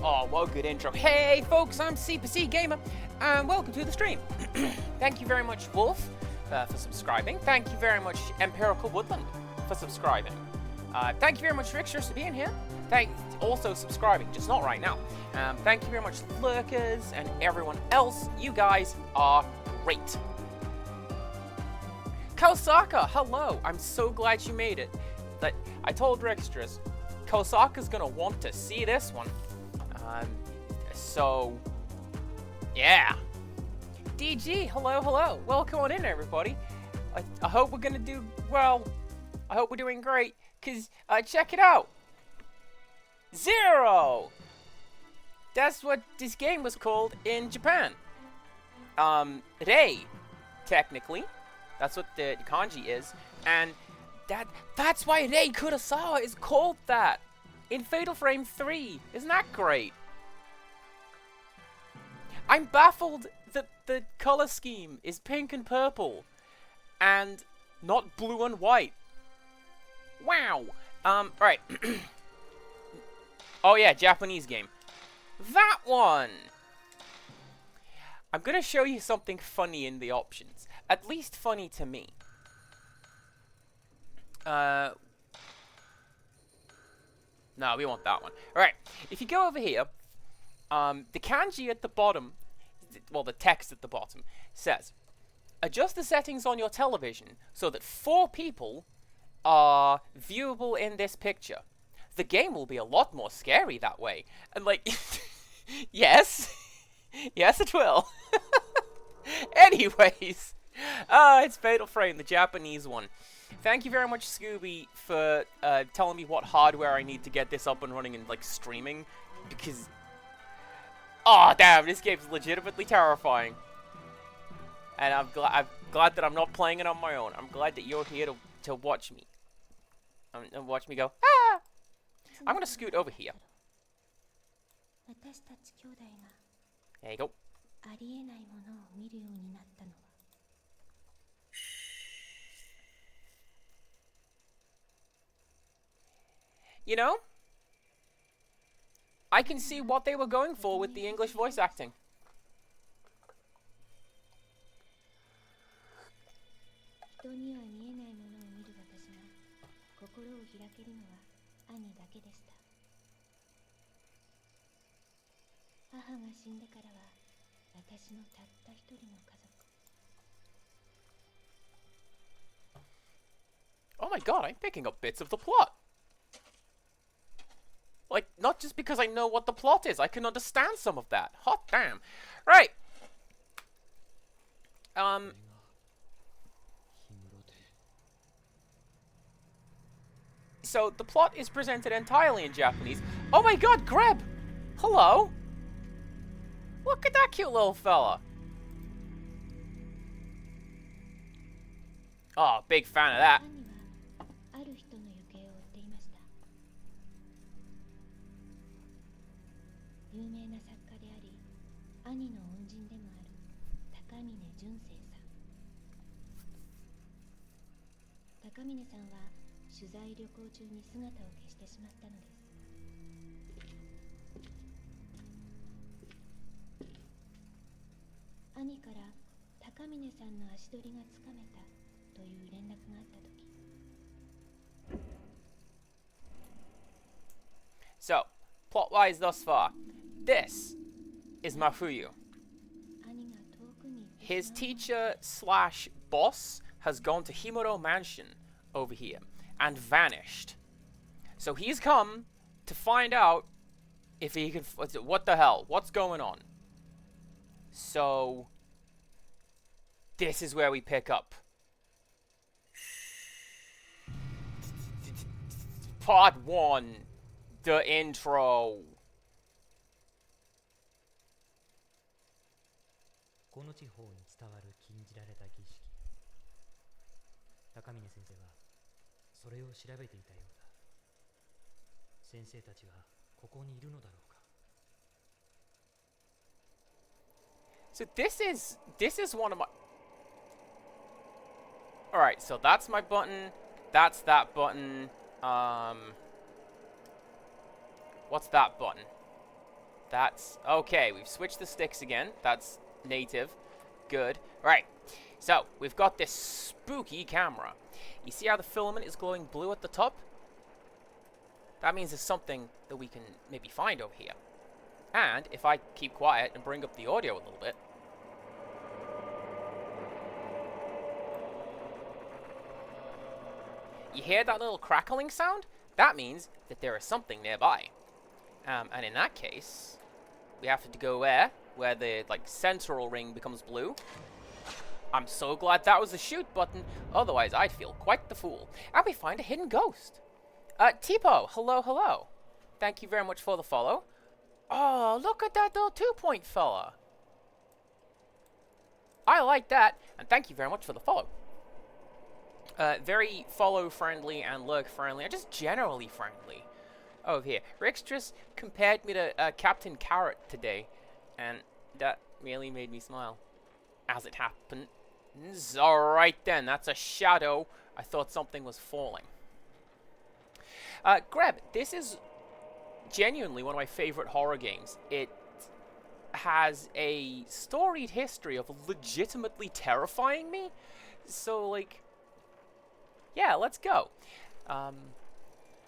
Oh, well, good intro. Hey, folks, I'm C Gamer, and welcome to the stream. Thank you very much, Wolf, for subscribing. Thank you very much, Empirical Woodland, for subscribing. Thank you very much, Rixers, for being here. Also subscribing, just not right now. Thank you very much, Lurkers, and everyone else. You guys are great. Kosaka, hello. I'm so glad you made it. But I told Rixers, Kosaka's gonna want to see this one. So, yeah. DG, hello. Welcome on in, everybody. I hope we're gonna do well. I hope we're doing great, because, check it out. 0! That's what this game was called in Japan. Rei, technically. That's what the kanji is. And that's why Rei Kurosawa is called that in Fatal Frame 3. Isn't that great? I'm baffled that the color scheme is pink and purple and not blue and white. Wow. Right. Oh yeah, Japanese game. That one! I'm gonna show you something funny in the options. At least funny to me. No, we want that one. Alright, if you go over here, the kanji at the bottom, well, the text at the bottom, says, adjust the settings on your television so that 4 people are viewable in this picture. The game will be a lot more scary that way. And like, yes. Yes, it will. Anyways, it's Fatal Frame, the Japanese one. Thank you very much, Scooby, for telling me what hardware I need to get this up and running and, like, streaming. Because, oh, damn, this game's legitimately terrifying. And I'm glad that I'm not playing it on my own. I'm glad that you're here to watch me. And watch me go, ah! I'm gonna scoot over here. There you go. You know, I can see what they were going for with the English voice acting. Oh my god, I'm picking up bits of the plot. Like, not just because I know what the plot is, I can understand some of that. Hot damn. Right. So, the plot is presented entirely in Japanese. Oh my god, Greb! Hello! Look at that cute little fella. Oh, big fan of that. So, plot-wise thus far, this is Mafuyu. His teacher slash boss has gone to Himuro Mansion over here and vanished. So he's come to find out if he can... What the hell? What's going on? So, this is where we pick up. Part 1. The intro. この地方に伝わる禁じられた儀式。高峰先生はそれを調べていたようだ。先生たちはここにいるのだろうか。So this is one of my... Alright, so that's my button. That's that button. What's that button? That's... Okay, we've switched the sticks again. That's native. Good. Right. So, we've got this spooky camera. You see how the filament is glowing blue at the top? That means there's something that we can maybe find over here. And, if I keep quiet and bring up the audio a little bit... You hear that little crackling sound? That means that there is something nearby. And in that case, we have to go where? Where the, like, central ring becomes blue. I'm so glad that was the shoot button, otherwise I'd feel quite the fool. And we find a hidden ghost. Tipo, hello, hello. Thank you very much for the follow. Oh, look at that little 2-point fella. I like that, and thank you very much for the follow. Very follow-friendly and lurk-friendly, and just generally friendly. Over here. Rixtress compared me to Captain Carrot today, and that really made me smile. As it happened. Alright then, that's a shadow. I thought something was falling. Greb, this is genuinely one of my favorite horror games. It has a storied history of legitimately terrifying me. So, like, yeah, let's go.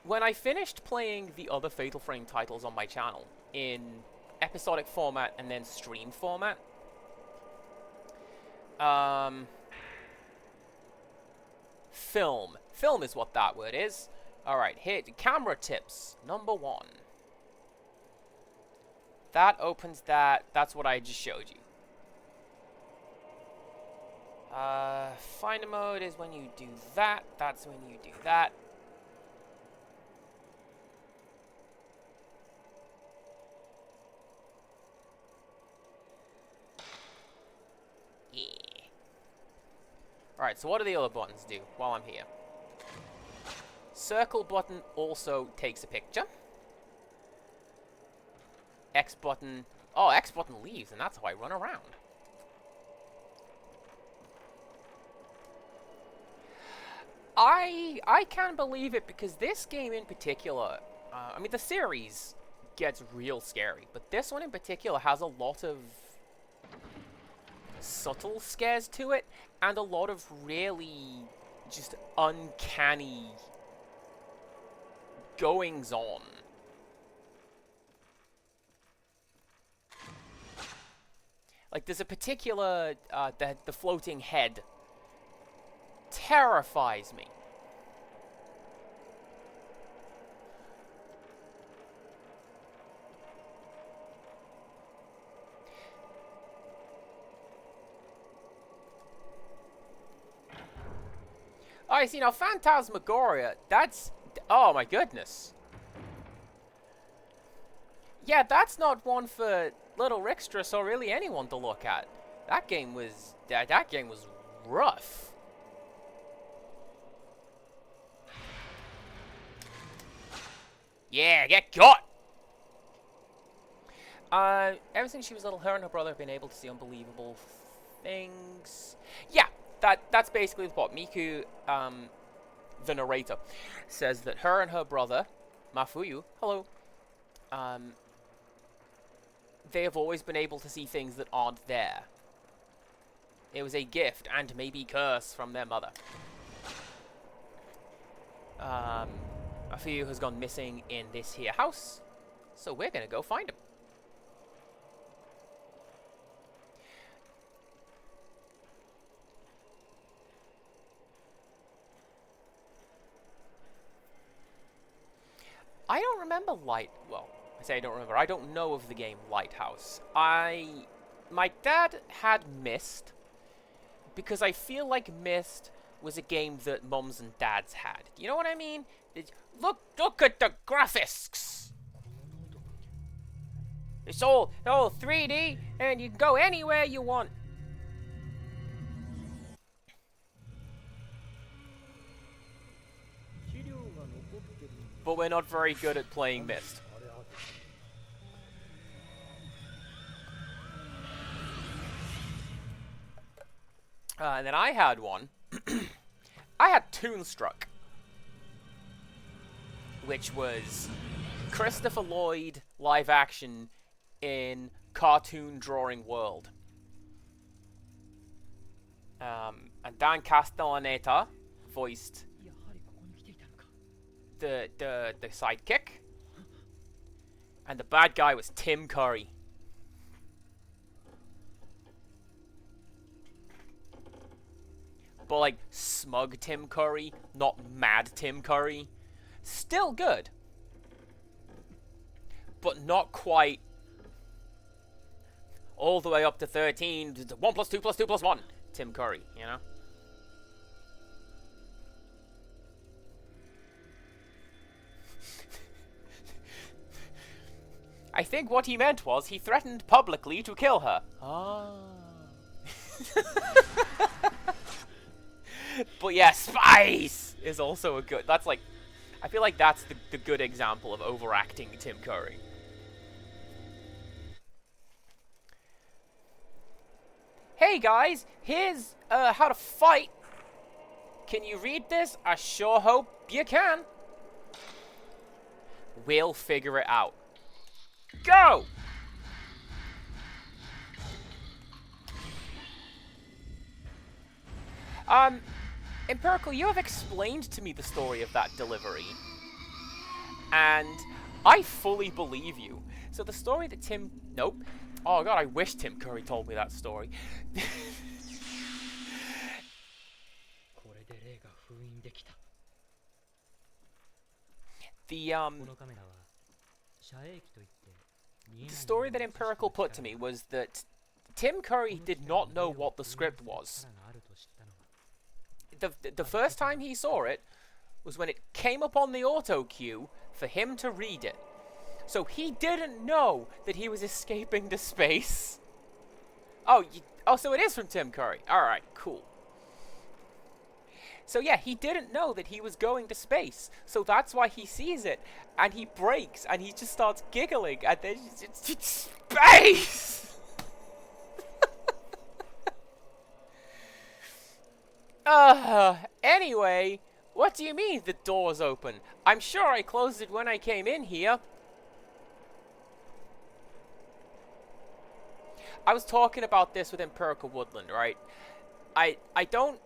When I finished playing the other Fatal Frame titles on my channel in episodic format and then stream format, film. Film is what that word is. Alright, here, camera tips. Number 1. That opens that. That's what I just showed you. Finder mode is when you do that. That's when you do that. Yeah. Alright, so what do the other buttons do while I'm here? Circle button also takes a picture. X button... Oh, X button leaves, and that's how I run around. I can't believe it, because this game in particular... I mean, the series gets real scary, but this one in particular has a lot of subtle scares to it, and a lot of really just uncanny goings-on. Like, there's a particular, the floating head terrifies me. I see, now Phantasmagoria, that's... Oh my goodness. Yeah, that's not one for little Rixtress or really anyone to look at. That game was... That game was rough. Yeah, get caught! Ever since she was little, her and her brother have been able to see unbelievable things. Yeah, that's basically the plot. Miku, the narrator, says that her and her brother, Mafuyu, hello, they have always been able to see things that aren't there. It was a gift and maybe curse from their mother. Mafuyu has gone missing in this here house, so we're gonna go find him. I don't remember well, I say I don't remember. I don't know of the game Lighthouse. My dad had Myst, because I feel like Myst was a game that mums and dads had. You know what I mean? Look at the graphics! It's all 3D, and you can go anywhere you want. But we're not very good at playing Myst. And then I had one. I had Toonstruck, which was Christopher Lloyd live action in cartoon drawing world. And Dan Castellaneta voiced the sidekick, and the bad guy was Tim Curry. But like smug Tim Curry, not mad Tim Curry. Still good, but not quite all the way up to 13. 1 plus 2 plus 2 plus 1. Tim Curry, you know? I think what he meant was he threatened publicly to kill her. Ah. But yeah, spice is also a good... That's like... I feel like that's the good example of overacting Tim Curry. Hey guys, here's how to fight. Can you read this? I sure hope you can. We'll figure it out. Go! Empirical, you have explained to me the story of that delivery. And I fully believe you. So the story that Tim... Nope. Oh god, I wish Tim Curry told me that story. The story that Empirical put to me was that Tim Curry did not know what the script was. The first time he saw it was when it came up on the auto cue for him to read it. So he didn't know that he was escaping to space. Oh, so it is from Tim Curry. Alright, cool. So yeah, he didn't know that he was going to space. So that's why he sees it. And he breaks, and he just starts giggling. And then it's space! Anyway, what do you mean the door's open? I'm sure I closed it when I came in here. I was talking about this with Empirical Woodland, right? I don't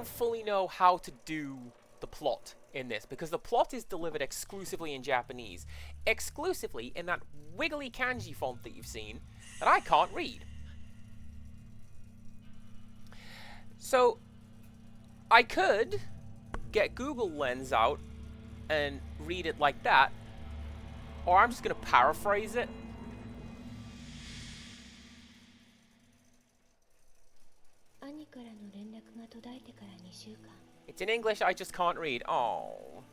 fully know how to do the plot in this, because the plot is delivered exclusively in Japanese. Exclusively in that wiggly kanji font that you've seen, that I can't read. So, I could get Google Lens out and read it like that, or I'm just going to paraphrase it. It's in English, I just can't read. Oh.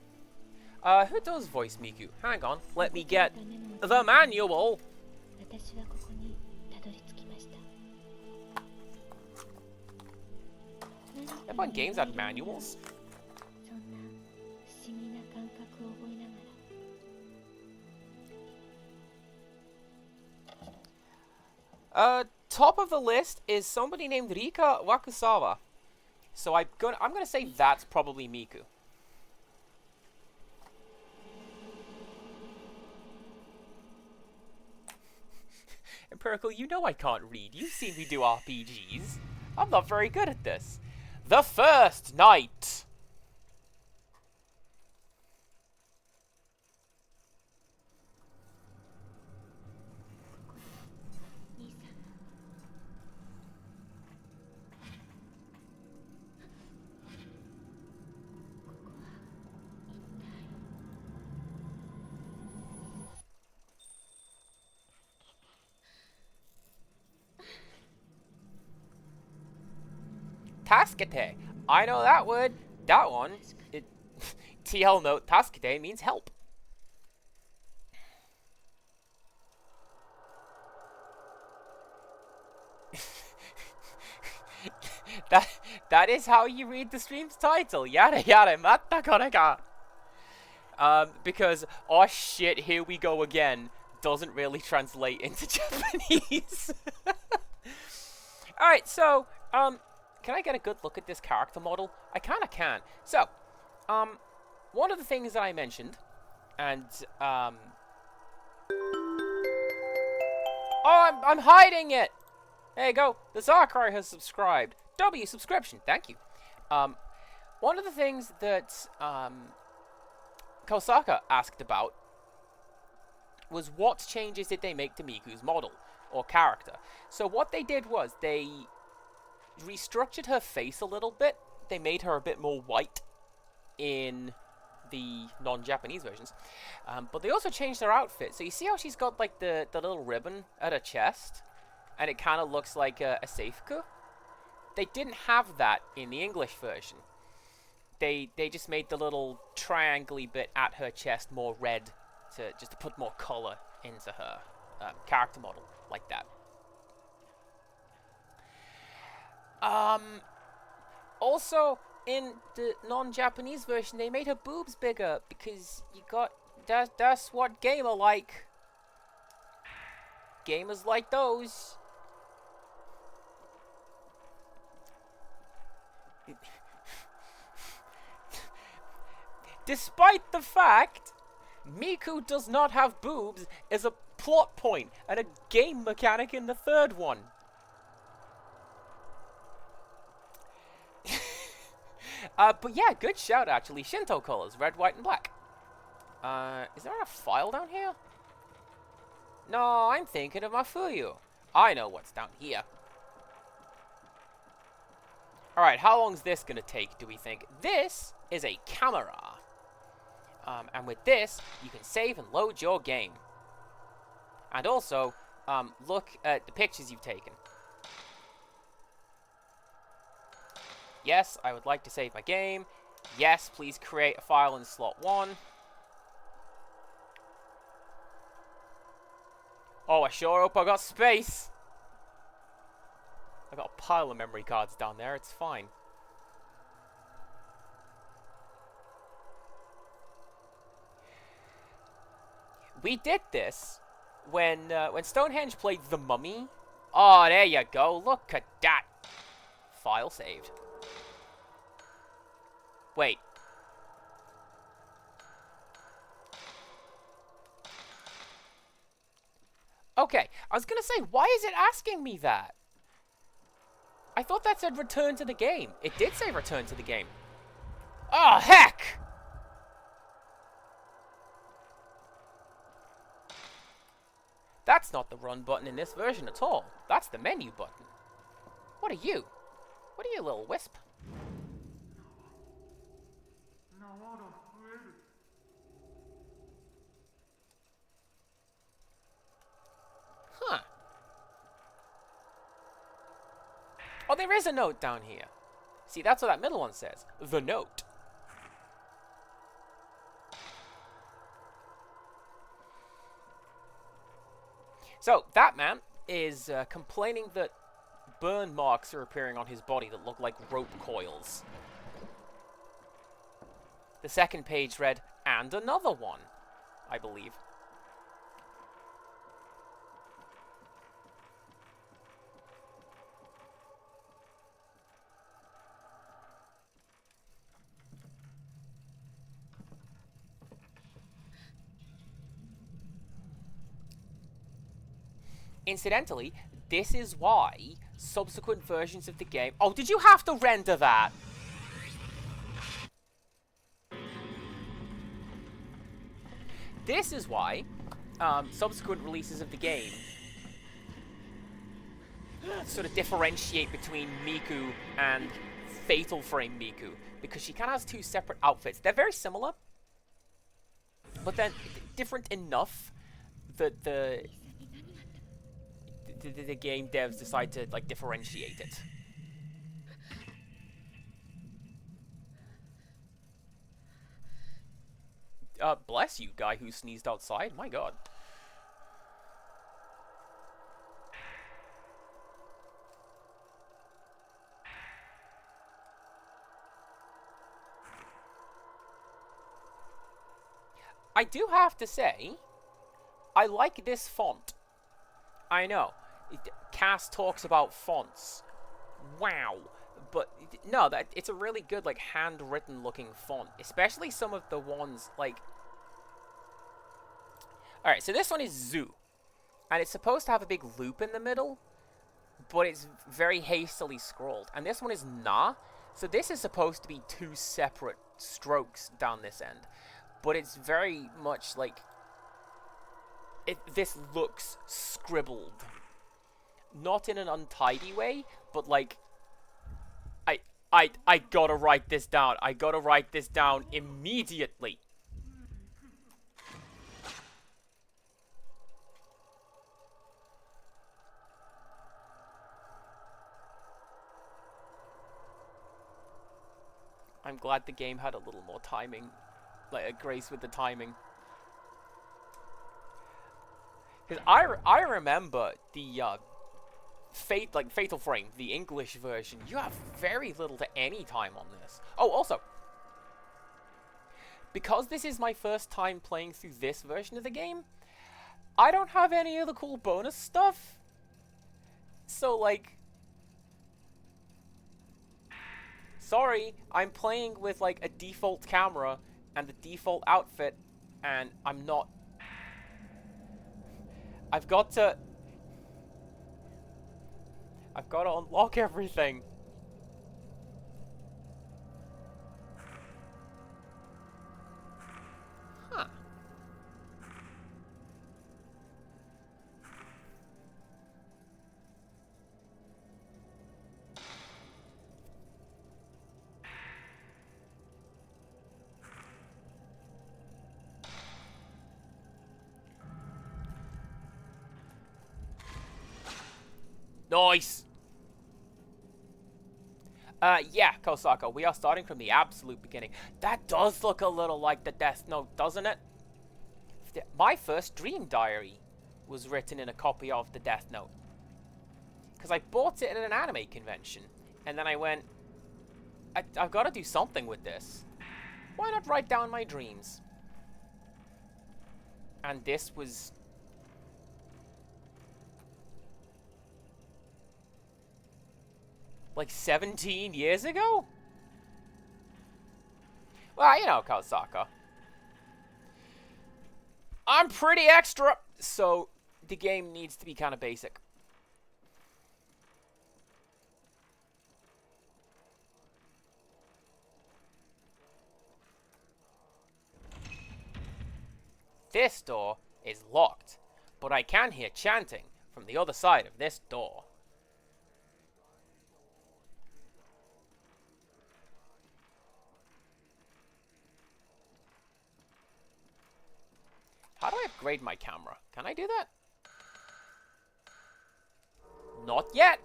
Who does voice Miku? Hang on, let me get the manual. Everyone games had manuals. Top of the list is somebody named Rika Wakusawa. So I'm gonna say that's probably Miku. Empirical, you know I can't read. You've seen me do RPGs. I'm not very good at this. The First Night. Tasukete. I know that word. That one. TL note, Tasukete means help. That is how you read the stream's title. Yare yare, mata kore ka. Because, oh shit, here we go again, doesn't really translate into Japanese. Alright, so, can I get a good look at this character model? I kinda can. So, one of the things that I mentioned, and, Oh, I'm hiding it! There you go. The Zarkrai has subscribed. W subscription. Thank you. One of the things that Kosaka asked about was what changes did they make to Miku's model or character. So what they did was they restructured her face a little bit. They made her a bit more white in the non-Japanese versions. But they also changed her outfit. So you see how she's got like the little ribbon at her chest? And it kind of looks like a seifuku? They didn't have that in the English version. They just made the little triangle-y bit at her chest more red just to put more color into her character model like that. Also, in the non-Japanese version, they made her boobs bigger because that's what gamer like. Gamers like those. Despite the fact Miku does not have boobs is a plot point and a game mechanic in the third one. But yeah, good shout actually. Shinto colors, red, white, and black. Is there a file down here? No, I'm thinking of Mafuyu. I know what's down here. Alright, how long is this gonna take, do we think? This is a camera. And with this, you can save and load your game. And also, look at the pictures you've taken. Yes, I would like to save my game. Yes, please create a file in slot 1. Oh, I sure hope I got space. I got a pile of memory cards down there, it's fine. We did this when Stonehenge played The Mummy. Oh, there you go. Look at that. File saved. Wait. Okay, I was gonna say, why is it asking me that? I thought that said return to the game. It did say return to the game. Oh, heck! That's not the run button in this version at all. That's the menu button. What are you? What are you, little wisp? Huh. Oh, there is a note down here. See, that's what that middle one says. The note. So, that man is complaining that burn marks are appearing on his body that look like rope coils. The second page read, and another one, I believe. Incidentally, this is why subsequent versions of the game... Oh, did you have to render that? This is why subsequent releases of the game sort of differentiate between Miku and Fatal Frame Miku, because she kind of has two separate outfits. They're very similar, but then different enough that the game devs decide to like differentiate it. Bless you, guy who sneezed outside. My god. I do have to say, I like this font. I know. Cass talks about fonts. Wow. But no, it's a really good, like, handwritten looking font. Especially some of the ones, like... Alright, so this one is Zoo. And it's supposed to have a big loop in the middle, but it's very hastily scrolled. And this one is not. So this is supposed to be 2 separate strokes down this end. But it's very much like... this looks scribbled. Not in an untidy way, but like... I gotta write this down. I gotta write this down immediately. I'm glad the game had a little more timing. Like, a grace with the timing. Because I remember the, Fatal Frame, the English version. You have very little to any time on this. Oh, also, because this is my first time playing through this version of the game, I don't have any of the cool bonus stuff. So, like... Sorry, I'm playing with, like, a default camera and the default outfit, and I'm not... I've got to unlock everything. Huh. Nice! Yeah, Kosaka, we are starting from the absolute beginning. That does look a little like the Death Note, doesn't it? My first Dream Diary was written in a copy of the Death Note. Because I bought it at an anime convention, and then I went, I've got to do something with this. Why not write down my dreams? And this was... like 17 years ago? Well, you know, Kosaka. I'm pretty extra, so the game needs to be kind of basic. This door is locked, but I can hear chanting from the other side of this door. How do I upgrade my camera? Can I do that? Not yet!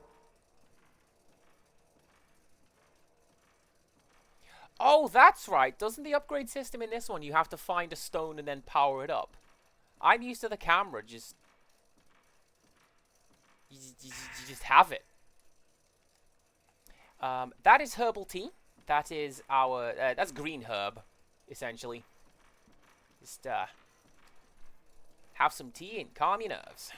Oh, that's right. Doesn't the upgrade system in this one, you have to find a stone and then power it up? I'm used to the camera, just... You just have it. That is herbal tea. That is our... that's green herb, essentially. Just, have some tea and calm your nerves.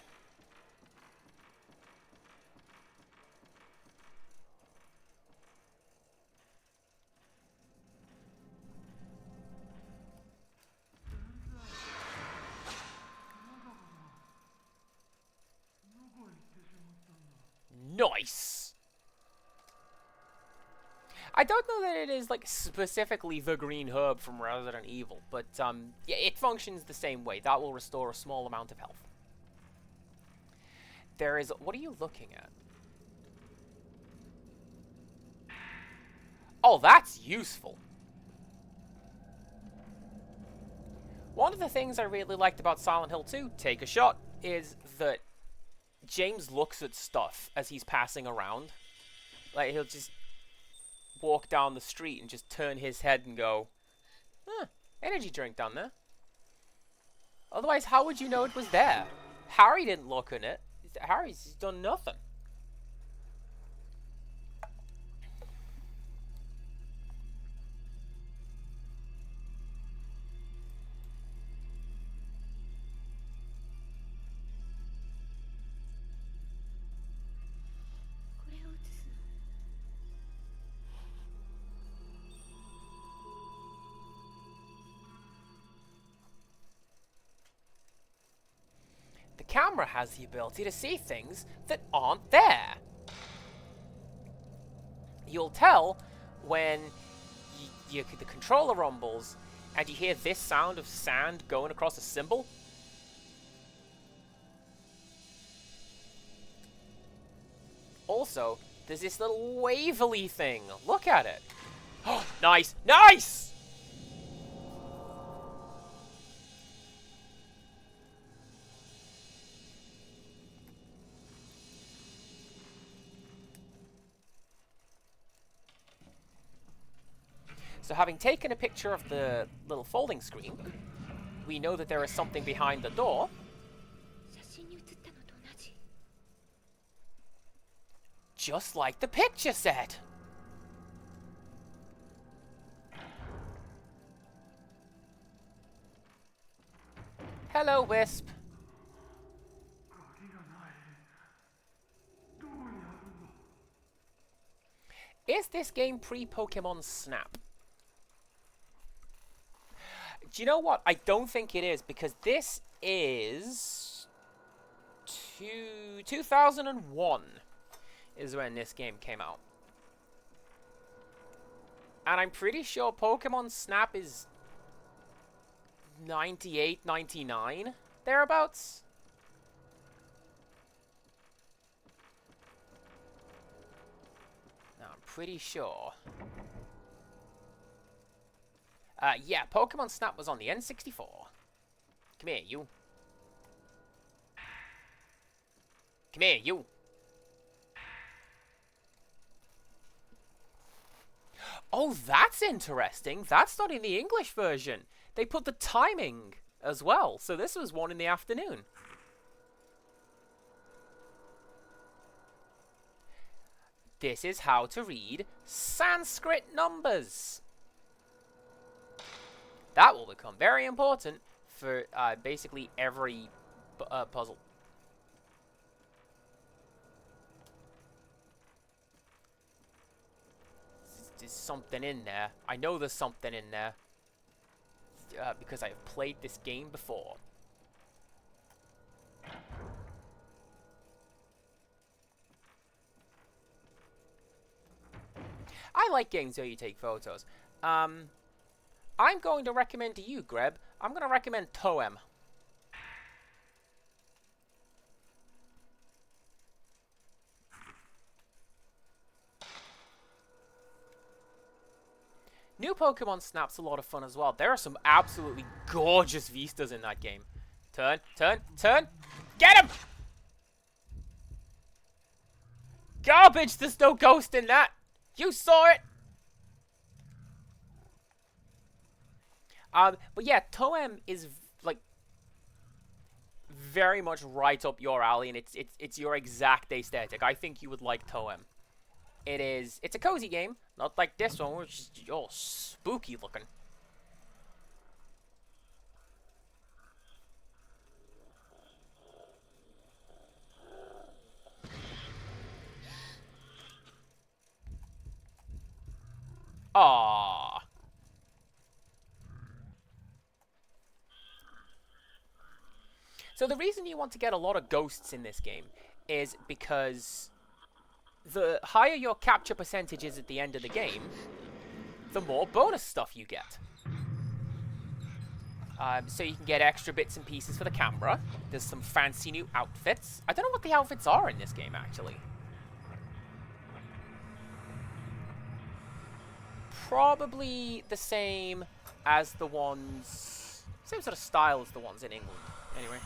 Nice! I don't know that it is, like, specifically the green herb from Resident Evil, but, yeah, it functions the same way. That will restore a small amount of health. There is... What are you looking at? Oh, that's useful. One of the things I really liked about Silent Hill 2, Take a Shot, is that James looks at stuff as he's passing around. Like, he'll just walk down the street and just turn his head and go, huh, energy drink down there. Otherwise, how would you know it was there? Harry didn't look in it. Harry's done nothing. The camera has the ability to see things that aren't there. You'll tell when the controller rumbles and you hear this sound of sand going across a symbol. Also, there's this little wavily thing. Look at it. Oh, nice! Nice! So having taken a picture of the little folding screen, we know that there is something behind the door. Just like the picture said. Hello, Wisp. Is this game pre-Pokemon Snap? Do you know what? I don't think it is, because this is 2001 is when this game came out. And I'm pretty sure Pokemon Snap is 98, 99, thereabouts. No, I'm pretty sure. Yeah, Pokemon Snap was on the N64. Come here, you. Come here, you. Oh, that's interesting. That's not in the English version. They put the timing as well. So this was 1 in the afternoon. This is how to read Sanskrit numbers. That will become very important for basically every puzzle. There's something in there. I know there's something in there. Because I've played this game before. I like games where you take photos. I'm going to recommend to you, Greb. I'm going to recommend Toem. New Pokemon Snap's a lot of fun as well. There are some absolutely gorgeous vistas in that game. Turn, turn, turn. Get him! Garbage! There's no ghost in that. You saw it. But yeah, Toem is like very much right up your alley, and it's your exact aesthetic. I think you would like Toem. It's a cozy game, not like this one, which is all spooky looking. Aww. So the reason you want to get a lot of ghosts in this game is because the higher your capture percentage is at the end of the game, the more bonus stuff you get. So you can get extra bits and pieces for the camera. There's some fancy new outfits. I don't know what the outfits are in this game, actually. Probably the same as the ones... Same sort of style as the ones in England, anyway.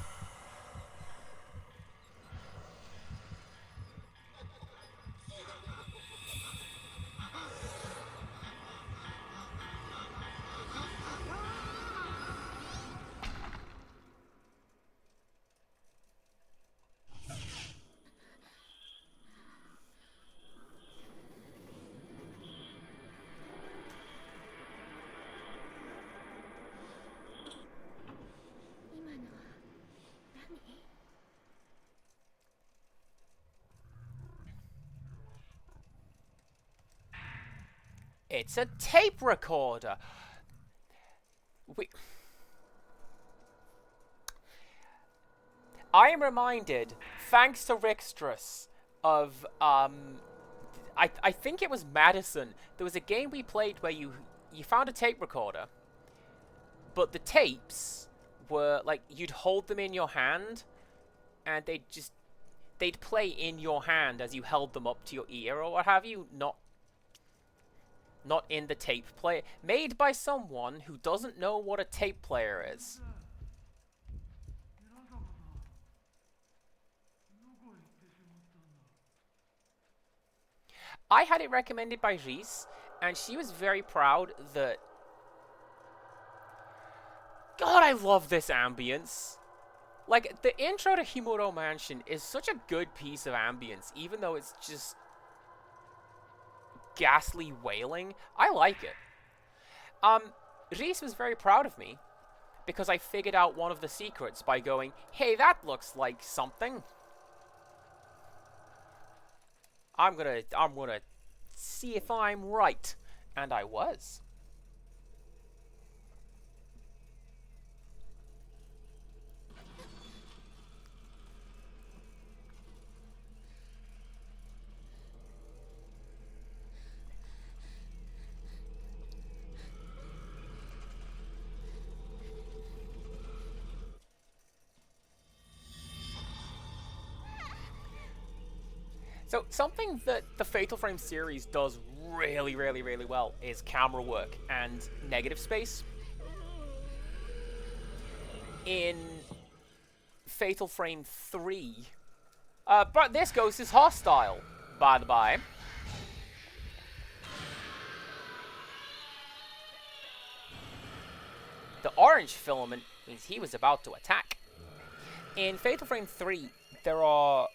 It's a tape recorder. I am reminded, thanks to Rixtrus, of I think it was Madison. There was a game we played where you found a tape recorder, but the tapes were like you'd hold them in your hand, and they'd play in your hand as you held them up to your ear or what have you, not in the tape player. Made by someone who doesn't know what a tape player is. I had it recommended by Reese, and she was very proud that... God, I love this ambience. Like, the intro to Himuro Mansion is such a good piece of ambience, even though it's just ghastly wailing. I like it. Reese was very proud of me because I figured out one of the secrets by going, hey, that looks like something. I'm gonna see if I'm right. And I was. So, something that the Fatal Frame series does really, really, really well is camera work and negative space. In Fatal Frame 3... but this ghost is hostile, by the by. The orange filament means he was about to attack. In Fatal Frame 3, there are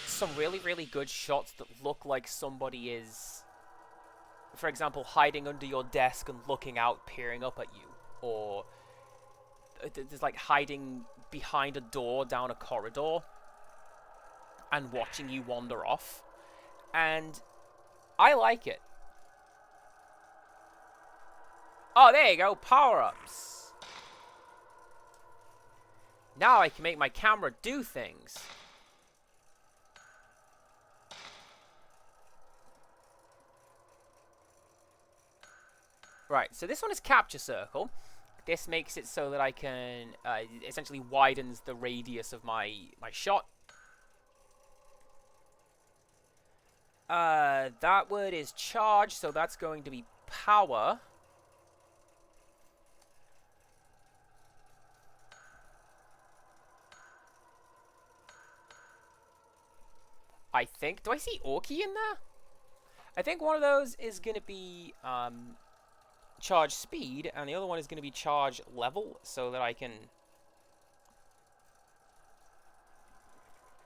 some really, really good shots that look like somebody is, for example, hiding under your desk and looking out, peering up at you. Or there's like hiding behind a door down a corridor and watching you wander off. And I like it. Oh, there you go, power-ups. Now I can make my camera do things. Right, so this one is capture circle. This makes it so that I can, essentially widens the radius of my shot. That word is charge, so that's going to be power. I think, do I see Orky in there? I think one of those is going to be, charge speed, and the other one is going to be charge level, so that I can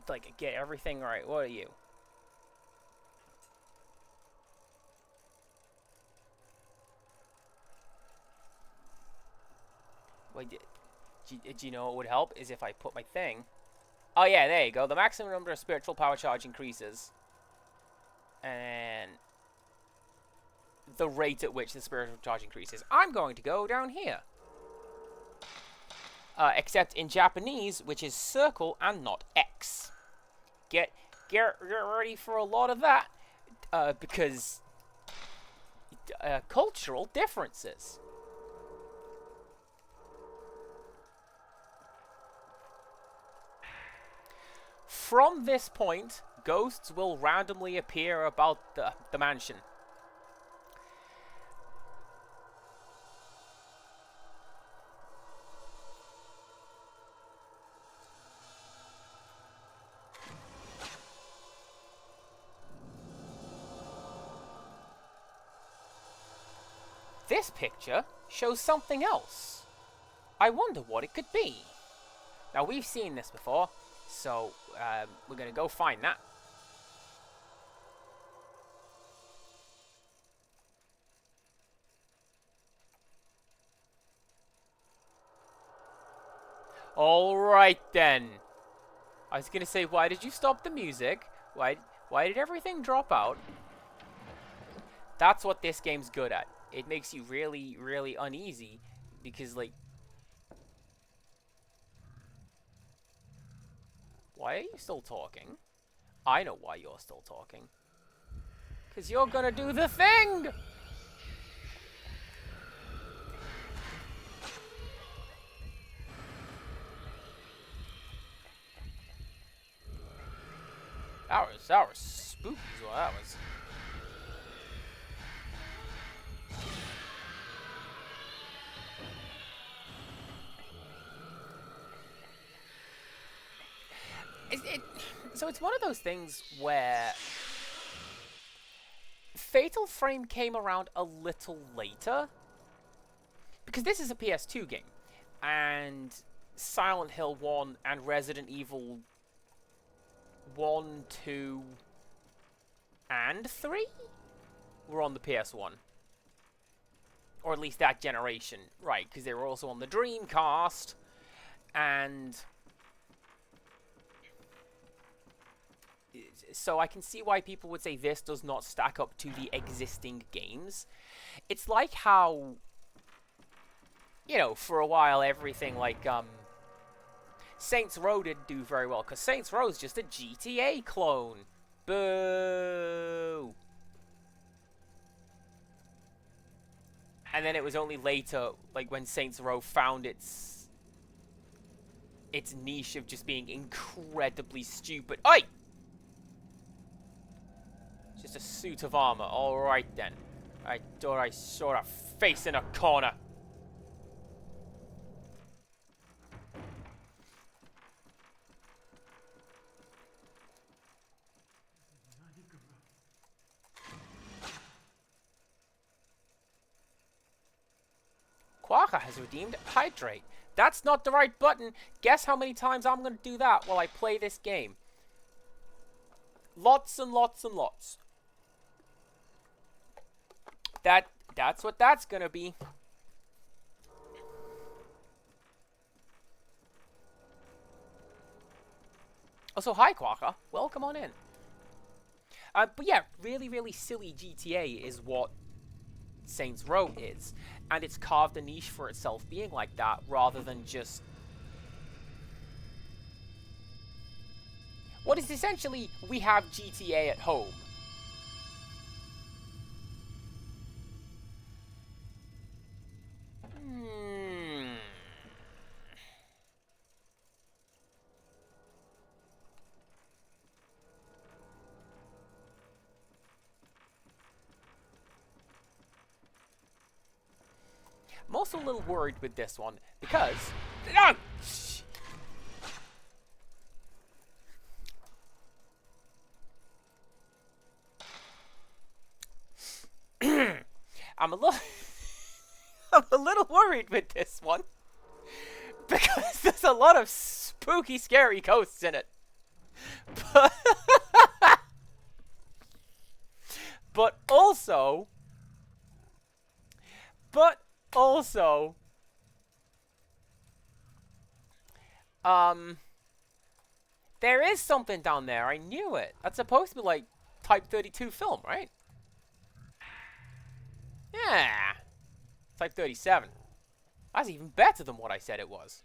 like get everything right. What are you? Wait, do you know what would help is if I put my thing? Oh yeah, there you go. The maximum number of spiritual power charge increases, and the rate at which the spiritual charge increases. I'm going to go down here. Except in Japanese, which is circle and not X. Get ready for a lot of that, because cultural differences. From this point, ghosts will randomly appear about the mansion. This picture shows something else. I wonder what it could be. Now, we've seen this before, so we're going to go find that. Alright then. I was going to say, why did you stop the music? Why did everything drop out? That's what this game's good at. It makes you really, really uneasy because, like... Why are you still talking? I know why you're still talking. Because you're gonna do the thing! That was spooky is what that was. So it's one of those things where Fatal Frame came around a little later. Because this is a PS2 game. And Silent Hill 1 and Resident Evil 1, 2, and 3 were on the PS1. Or at least that generation. Right, because they were also on the Dreamcast. And so I can see why people would say this does not stack up to the existing games. It's like how, you know, for a while everything like Saints Row didn't do very well, because Saints Row is just a GTA clone. Boo! And then it was only later, like when Saints Row found its niche of just being incredibly stupid. Oi! Just a suit of armor. Alright then. I thought I saw a face in a corner. Quaka has redeemed Hydrate. That's not the right button. Guess how many times I'm going to do that while I play this game. Lots and lots and lots. That's what that's going to be. Also, hi Quaka. Welcome on in. But yeah, really, really silly GTA is what Saints Row is. And it's carved a niche for itself being like that, rather than just what is essentially, we have GTA at home. I'm also a little worried with this one, because I'm a little worried with this one, because there's a lot of spooky, scary ghosts in it. But also, there is something down there. I knew it. That's supposed to be like Type 32 film, right? Yeah. Type 37. That's even better than what I said it was.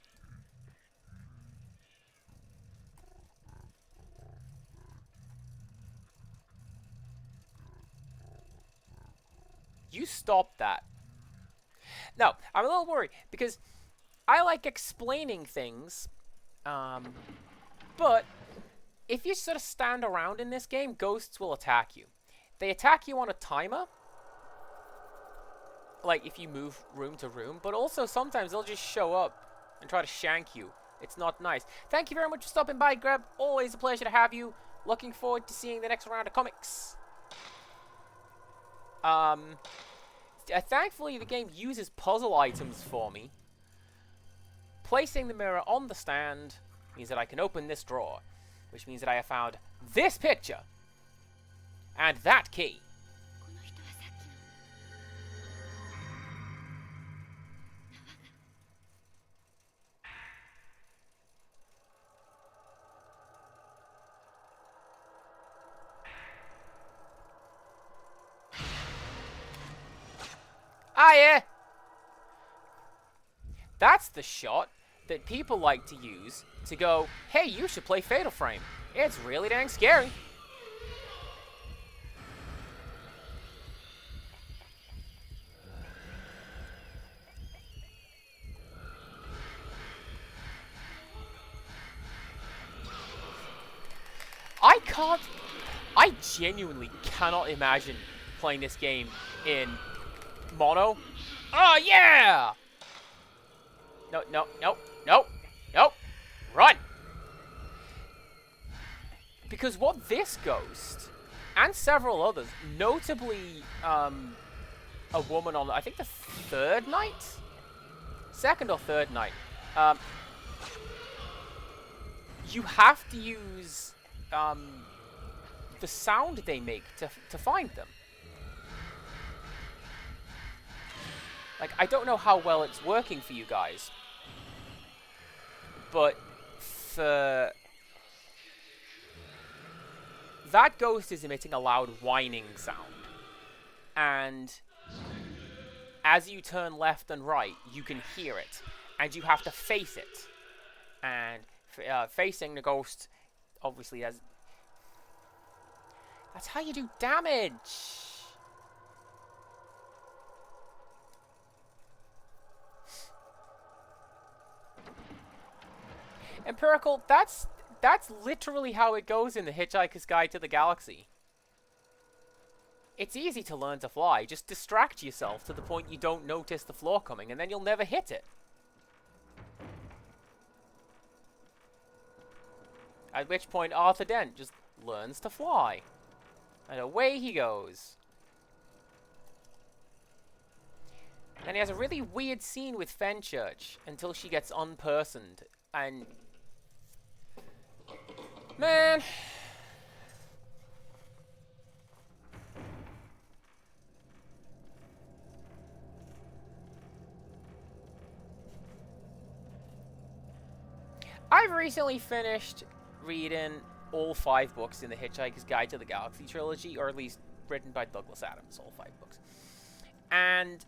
You stop that. No, I'm a little worried because I like explaining things, but if you sort of stand around in this game, ghosts will attack you. They attack you on a timer, like if you move room to room, but also sometimes they'll just show up and try to shank you. It's not nice. Thank you very much for stopping by, Greb. Always a pleasure to have you. Looking forward to seeing the next round of comics. Thankfully, the game uses puzzle items for me. Placing the mirror on the stand means that I can open this drawer, which means that I have found this picture and that key. Ah, yeah. That's the shot. that people like to use to go, hey, you should play Fatal Frame. It's really dang scary. I genuinely cannot imagine playing this game in mono. Oh, yeah! No, no, no, no, no. Run! Because what this ghost, and several others, notably a woman on, I think, the third night? Second or third night. You have to use the sound they make to find them. Like, I don't know how well it's working for you guys, but for that ghost is emitting a loud whining sound, and as you turn left and right, you can hear it, and you have to face it. And facing the ghost, obviously, that's how you do damage. Empirical, that's literally how it goes in The Hitchhiker's Guide to the Galaxy. It's easy to learn to fly. Just distract yourself to the point you don't notice the floor coming, and then you'll never hit it. At which point Arthur Dent just learns to fly. And away he goes. And he has a really weird scene with Fenchurch until she gets unpersoned. And man, I've recently finished reading all 5 books in the Hitchhiker's Guide to the Galaxy trilogy, or at least written by Douglas Adams, all 5 books. And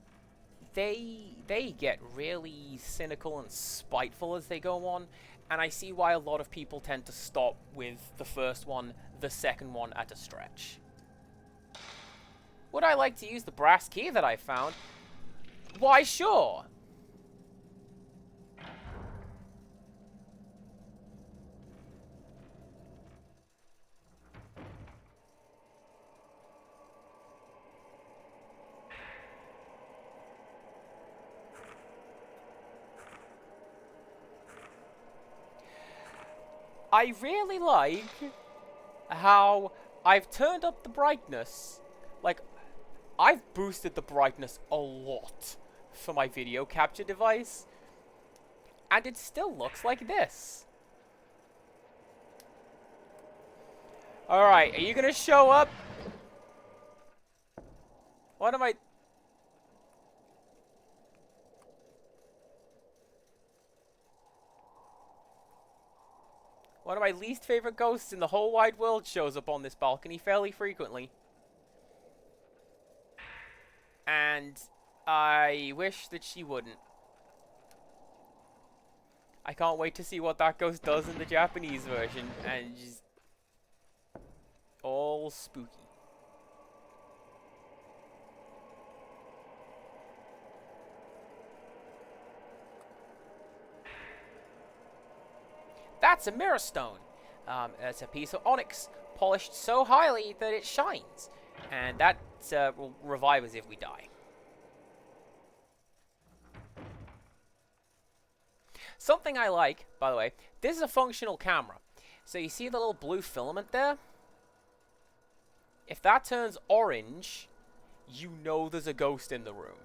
they get really cynical and spiteful as they go on, and I see why a lot of people tend to stop with the first one, the second one at a stretch. Would I like to use the brass key that I found? Why, sure! I really like how I've turned up the brightness. Like, I've boosted the brightness a lot for my video capture device, and it still looks like this. Alright, are you gonna show up? What am I... One of my least favorite ghosts in the whole wide world shows up on this balcony fairly frequently. And I wish that she wouldn't. I can't wait to see what that ghost does in the Japanese version, and just all spooky. That's a mirror stone. It's a piece of onyx polished so highly that it shines, and that will revive us if we die. Something I like, by the way, this is a functional camera. So you see the little blue filament there? If that turns orange, you know there's a ghost in the room.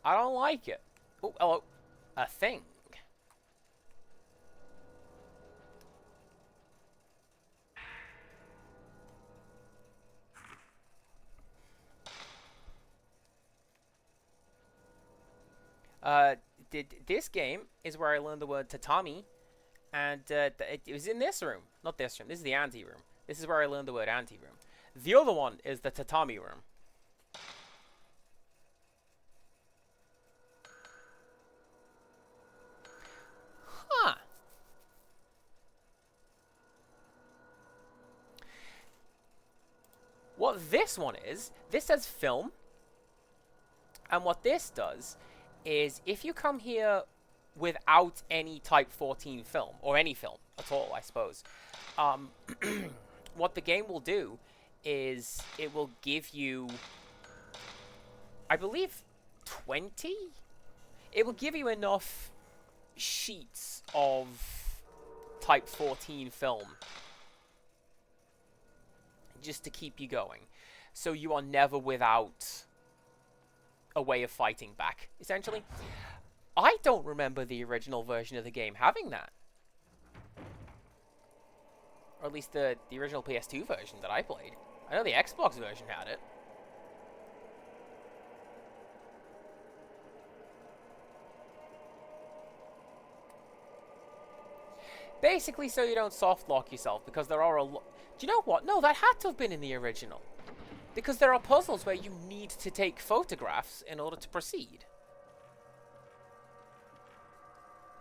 I don't like it. Oh, hello. A thing. This game is where I learned the word tatami, and it was in this room. Not this room. This is the ante room. This is where I learned the word ante room. The other one is the tatami room. Huh. What this one is, this says film. And what this does is if you come here without any Type 14 film, or any film at all, I suppose, what the game will do is it will give you, I believe, 20? It will give you enough sheets of Type 14 film just to keep you going. So you are never without a way of fighting back, essentially. I don't remember the original version of the game having that. Or at least the original PS2 version that I played. I know the Xbox version had it. Basically so you don't soft lock yourself, because there are a lot... Do you know what? No, that had to have been in the original. Because there are puzzles where you need to take photographs in order to proceed.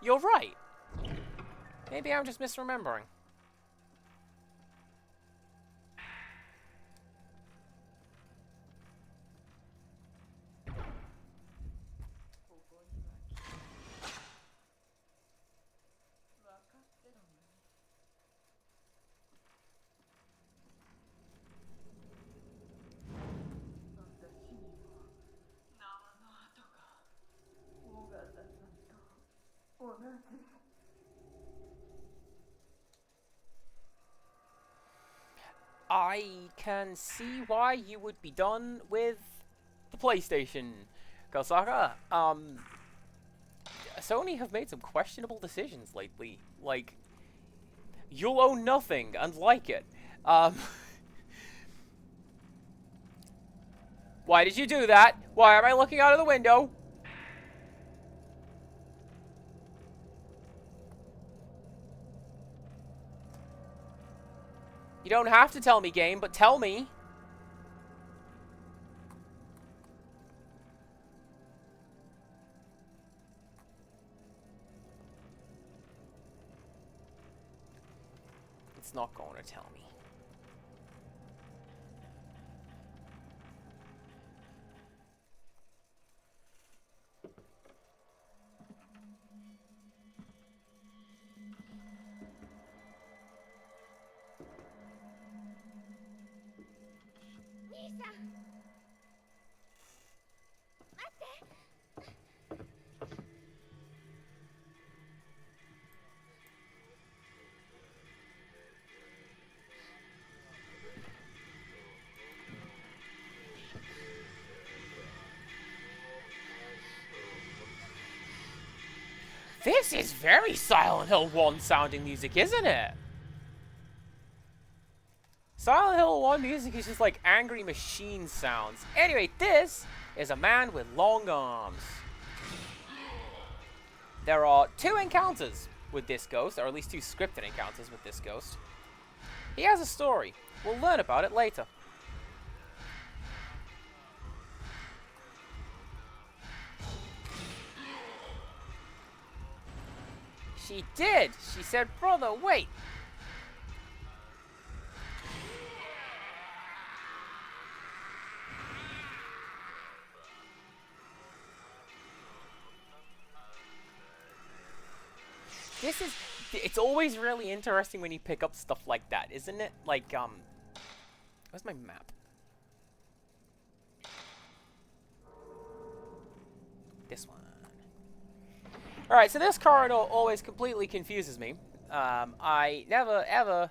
You're right. Maybe I'm just misremembering. I can see why you would be done with the PlayStation, Kosaka. Sony have made some questionable decisions lately. Like, you'll own nothing and like it. Why did you do that? Why am I looking out of the window? You don't have to tell me, game, but tell me. It's not going to tell me. This is very Silent Hill 1 sounding music, isn't it? Silent Hill 1 music is just like angry machine sounds. Anyway, this is a man with long arms. There are 2 encounters with this ghost, or at least 2 scripted encounters with this ghost. He has a story. We'll learn about it later. She did! She said, brother, wait! This is... It's always really interesting when you pick up stuff like that, isn't it? Like, where's my map? This one. Alright, so this corridor always completely confuses me. I never, ever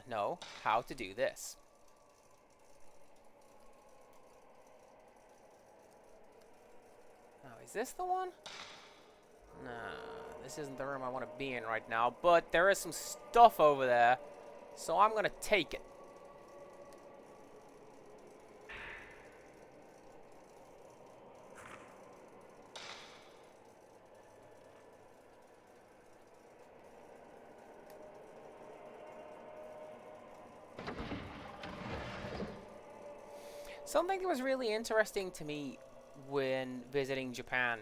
know how to do this. Now, is this the one? No, this isn't the room I want to be in right now, but there is some stuff over there, so I'm going to take it. Something that was really interesting to me when visiting Japan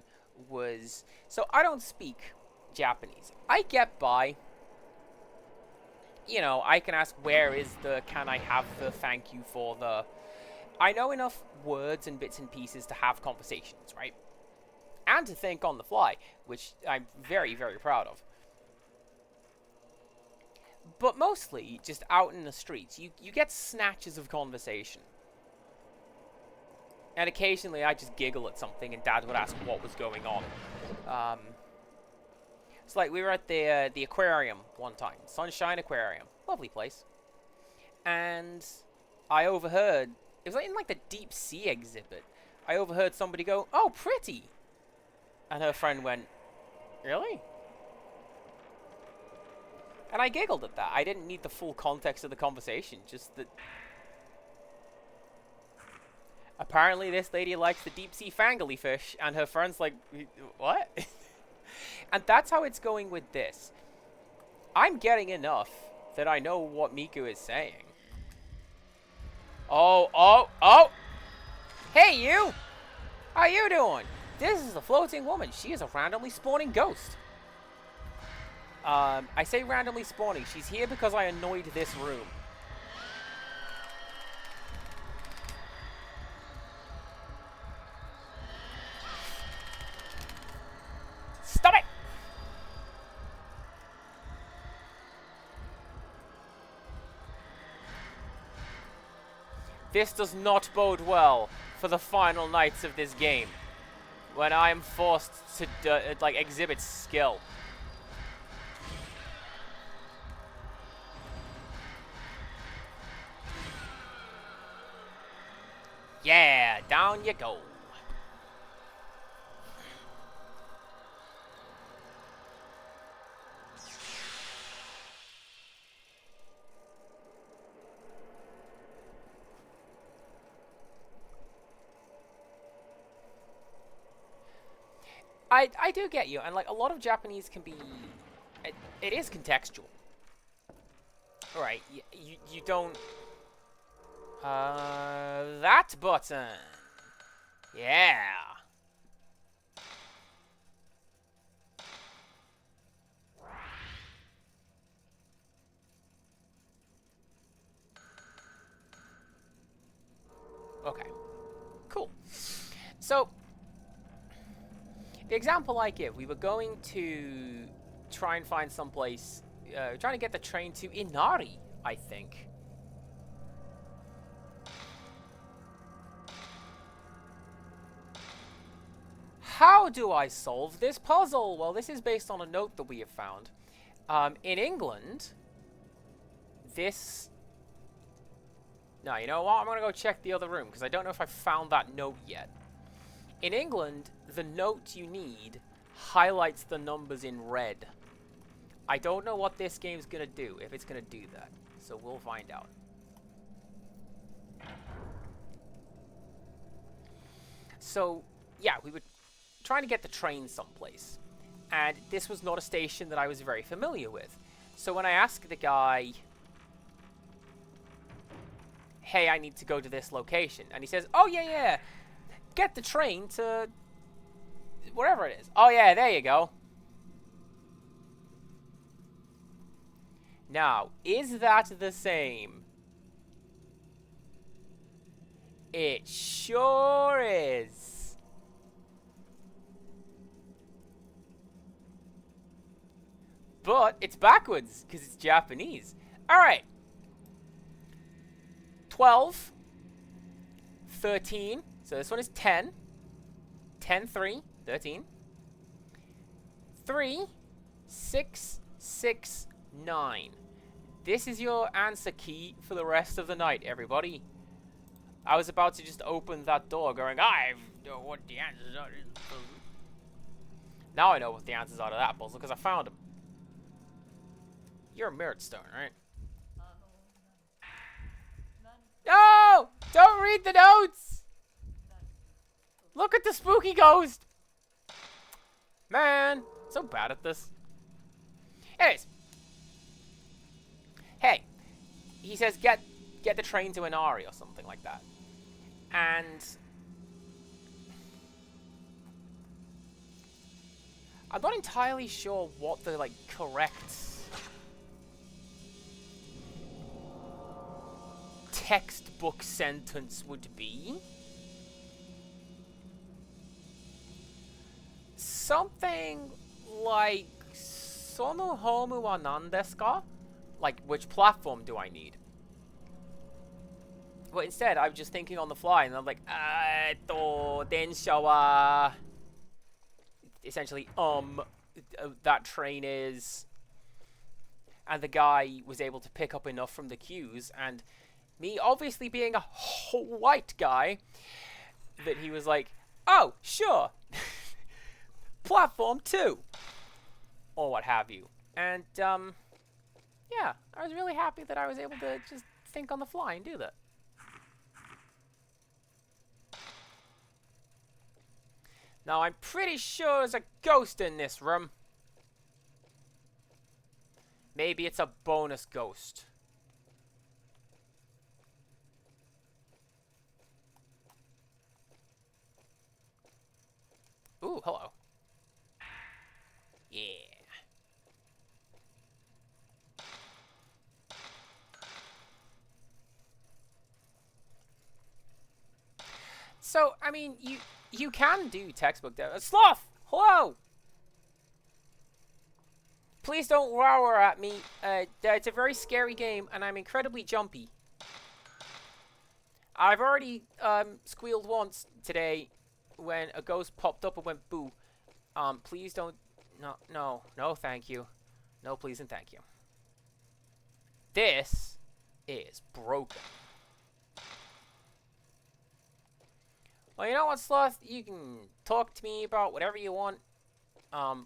was... So I don't speak Japanese. I get by. You know, I can ask where is the, can I have the, thank you for the. I know enough words and bits and pieces to have conversations, right? And to think on the fly, which I'm very, very proud of. But mostly, just out in the streets, you get snatches of conversation. And occasionally I just giggle at something and Dad would ask what was going on. It's like we were at the aquarium one time. Sunshine Aquarium. Lovely place. And I overheard, it was like in like the deep sea exhibit. I overheard somebody go, "Oh, pretty." And her friend went, "Really?" And I giggled at that. I didn't need the full context of the conversation. Just that apparently this lady likes the deep sea fangly fish. And her friend's like, "What?" And that's how it's going with this. I'm getting enough that I know what Miku is saying. Oh. Hey, you! How you doing? This is the floating woman. She is a randomly spawning ghost. I say randomly spawning. She's here because I annoyed this room. Stop it! This does not bode well for the final nights of this game, when I am forced to like exhibit skill. Yeah, down you go. I do get you, and like a lot of Japanese can be, it is contextual. Alright, you don't, that button. Yeah. Okay. Cool. So, the example I give, we were going to try and find someplace, trying to get the train to Inari, I think. How do I solve this puzzle? Well, this is based on a note that we have found. In England, this... No, you know what? I'm going to go check the other room, because I don't know if I found that note yet. In England, the note you need highlights the numbers in red. I don't know what this game's going to do, if it's going to do that. So we'll find out. So, yeah, we were trying to get the train someplace. And this was not a station that I was very familiar with. So when I asked the guy, "Hey, I need to go to this location," and he says, "Oh, yeah. Get the train to wherever it is." Oh, yeah, there you go. Now, is that the same? It sure is. But it's backwards, because it's Japanese. Alright. 12. 13. So this one is 10. 10, 3. 13. 3. 6. 6. 9. This is your answer key for the rest of the night, everybody. I was about to just open that door going, I know what the answers are. Now I know what the answers are to that puzzle, because I found them. You're a merit stone, right? No! Don't read the notes! Look at the spooky ghost! Man, so bad at this. Anyways. Hey, he says get the train to Inari or something like that. And I'm not entirely sure what the, like, correct textbook sentence would be. Something like, Sono homu wa nan desu ka? Like, which platform do I need? But instead, I'm just thinking on the fly, and I'm like, densha wa... Essentially, that train is... And the guy was able to pick up enough from the cues, and me obviously being a white guy, that he was like, oh, sure, platform 2, or what have you. And, yeah, I was really happy that I was able to just think on the fly and do that. Now, I'm pretty sure there's a ghost in this room. Maybe it's a bonus ghost. Ooh, hello. Yeah. So, I mean, you can do textbook dev. Sloth! Hello! Please don't roar at me. It's a very scary game, and I'm incredibly jumpy. I've already squealed once today when a ghost popped up and went boo. Please don't... No, thank you. No, please and thank you. This is broken. Well, you know what, Sloth? You can talk to me about whatever you want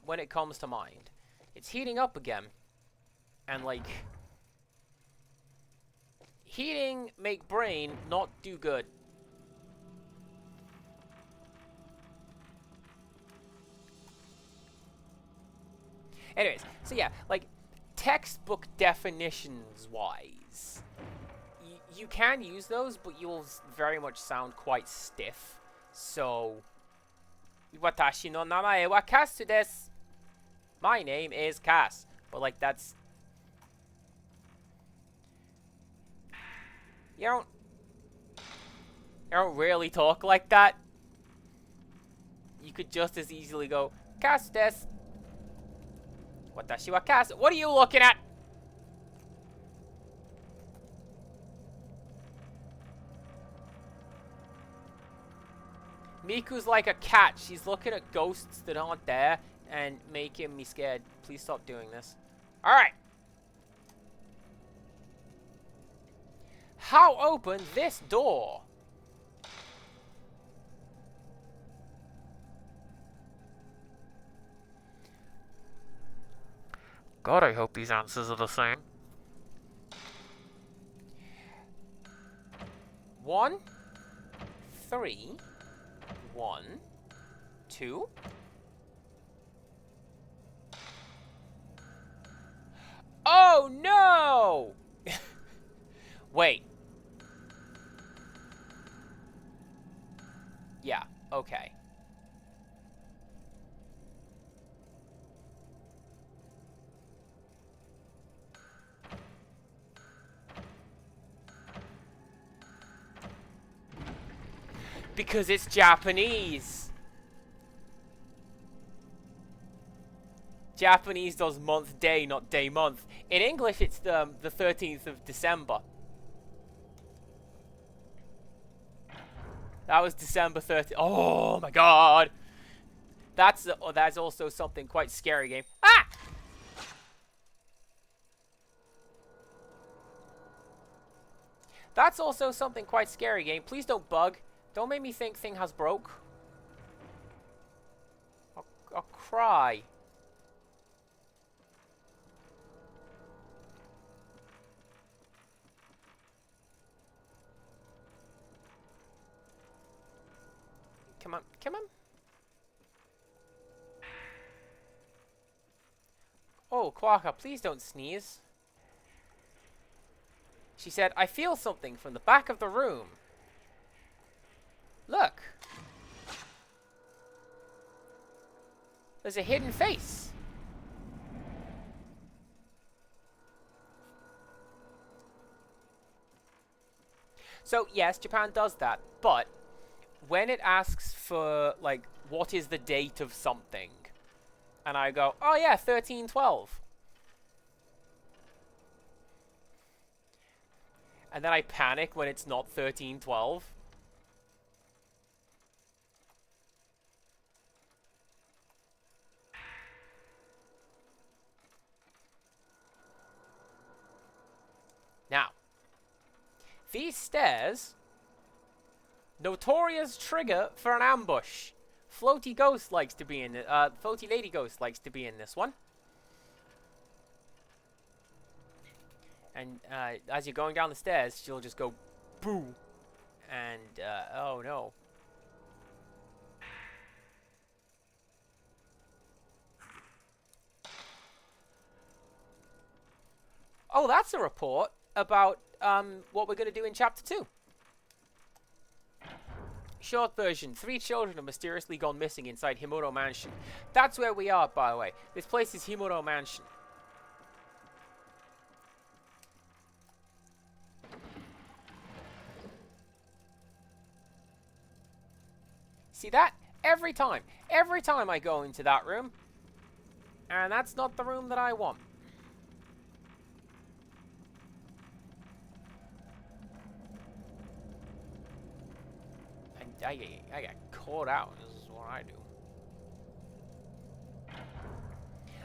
when it comes to mind. It's heating up again. And, like... Heating make brain not do good. Anyways, so yeah, like, textbook definitions-wise, you can use those, but you'll very much sound quite stiff. So, watashi no namae wa Kasu desu. My name is Cass. But, like, that's... You don't really talk like that. You could just as easily go, Kasu desu. Watashi wa Kasu. What are you looking at? Miku's like a cat. She's looking at ghosts that aren't there and making me scared. Please stop doing this. Alright. How open this door? God, I hope these answers are the same. 1, 3, 1, 2. Oh no! Wait. Yeah, okay. Because it's Japanese. Japanese does month day, not day month. In English, it's the 13th of December. That was December 30th. Oh my god. That's also something quite scary game. Ah! That's also something quite scary game. Please don't bug. Don't make me think thing has broke. I'll cry. Come on, come on. Oh, Quaka, please don't sneeze. She said, I feel something from the back of the room. Look. There's a hidden face. So, yes, Japan does that, but when it asks for, like, what is the date of something, and I go, oh yeah, 1312. And then I panic when it's not 1312. Now, these stairs, notorious trigger for an ambush. Floaty Ghost likes to be in it. Floaty Lady Ghost likes to be in this one. And as you're going down the stairs, she'll just go, boo. And, oh no. Oh, that's a report about what we're going to do in Chapter 2. Short version. 3 children have mysteriously gone missing inside Himuro Mansion. That's where we are, by the way. This place is Himuro Mansion. See that? Every time I go into that room, and that's not the room that I want. I get caught out. This is what I do.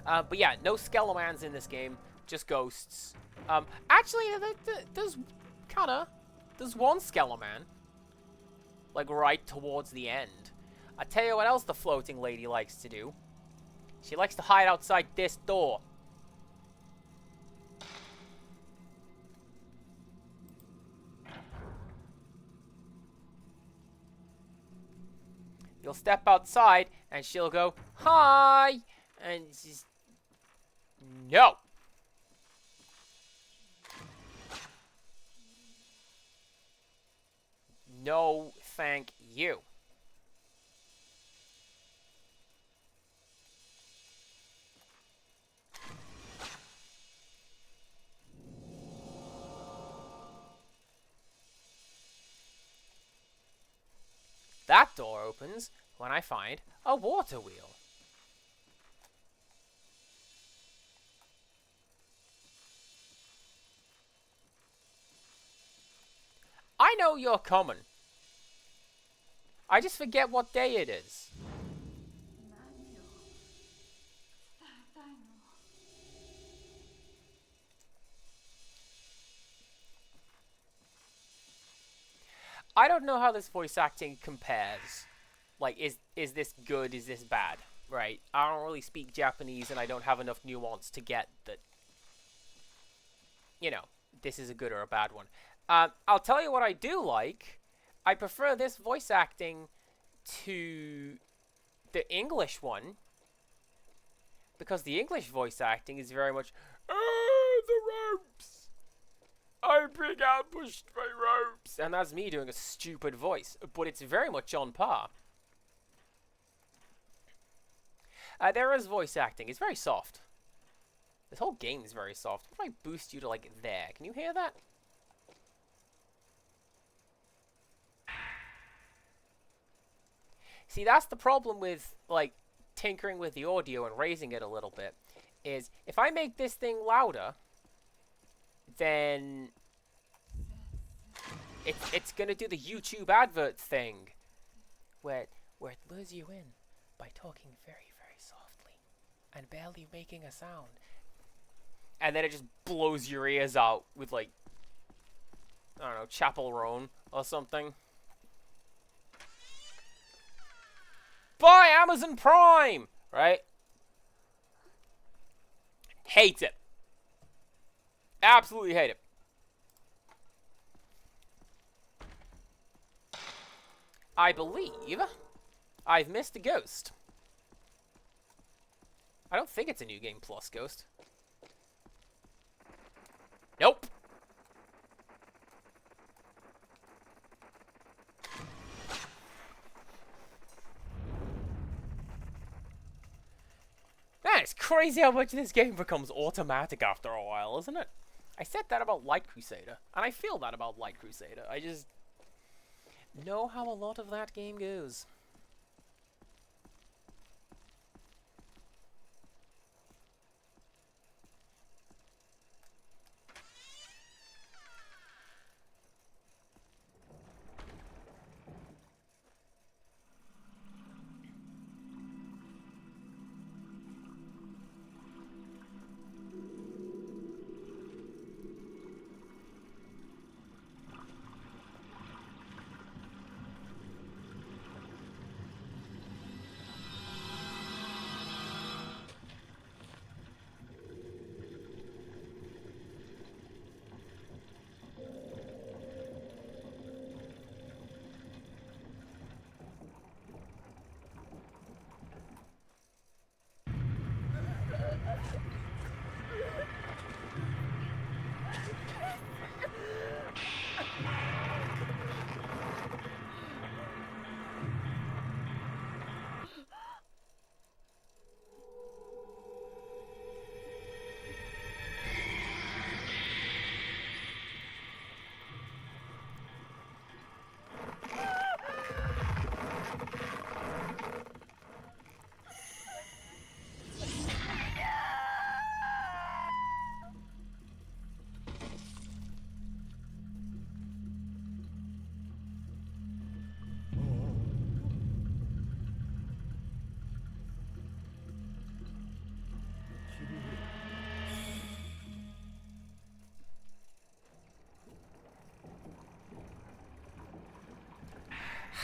But yeah, no Skelemans in this game, just ghosts. Actually, there's one Skeleman, like right towards the end. I tell you what else the floating lady likes to do. She likes to hide outside this door. You'll step outside, and she'll go, hi! And she's... No! No, thank you. That door opens when I find a water wheel. I know you're coming. I just forget what day it is. I don't know how this voice acting compares. Like, is this good? Is this bad? Right? I don't really speak Japanese, and I don't have enough nuance to get that, you know, this is a good or a bad one. I'll tell you what I do like. I prefer this voice acting to the English one, because the English voice acting is very much, the ropes! I'm being ambushed by ropes! And that's me doing a stupid voice, but it's very much on par. There is voice acting. It's very soft. This whole game is very soft. If I boost you to, like, there, can you hear that? See, that's the problem with, like, tinkering with the audio and raising it a little bit, is if I make this thing louder, then it's gonna do the YouTube advert thing, where it lures you in by talking very, very softly and barely making a sound, and then it just blows your ears out with, like, I don't know, Chapel Roan or something. Buy Amazon Prime, right? Hate it. Absolutely hate it. I believe I've missed a ghost. I don't think it's a New Game Plus ghost. Nope. It's crazy how much this game becomes automatic after a while, isn't it? I said that about Light Crusader, and I feel that about Light Crusader. I just know how a lot of that game goes.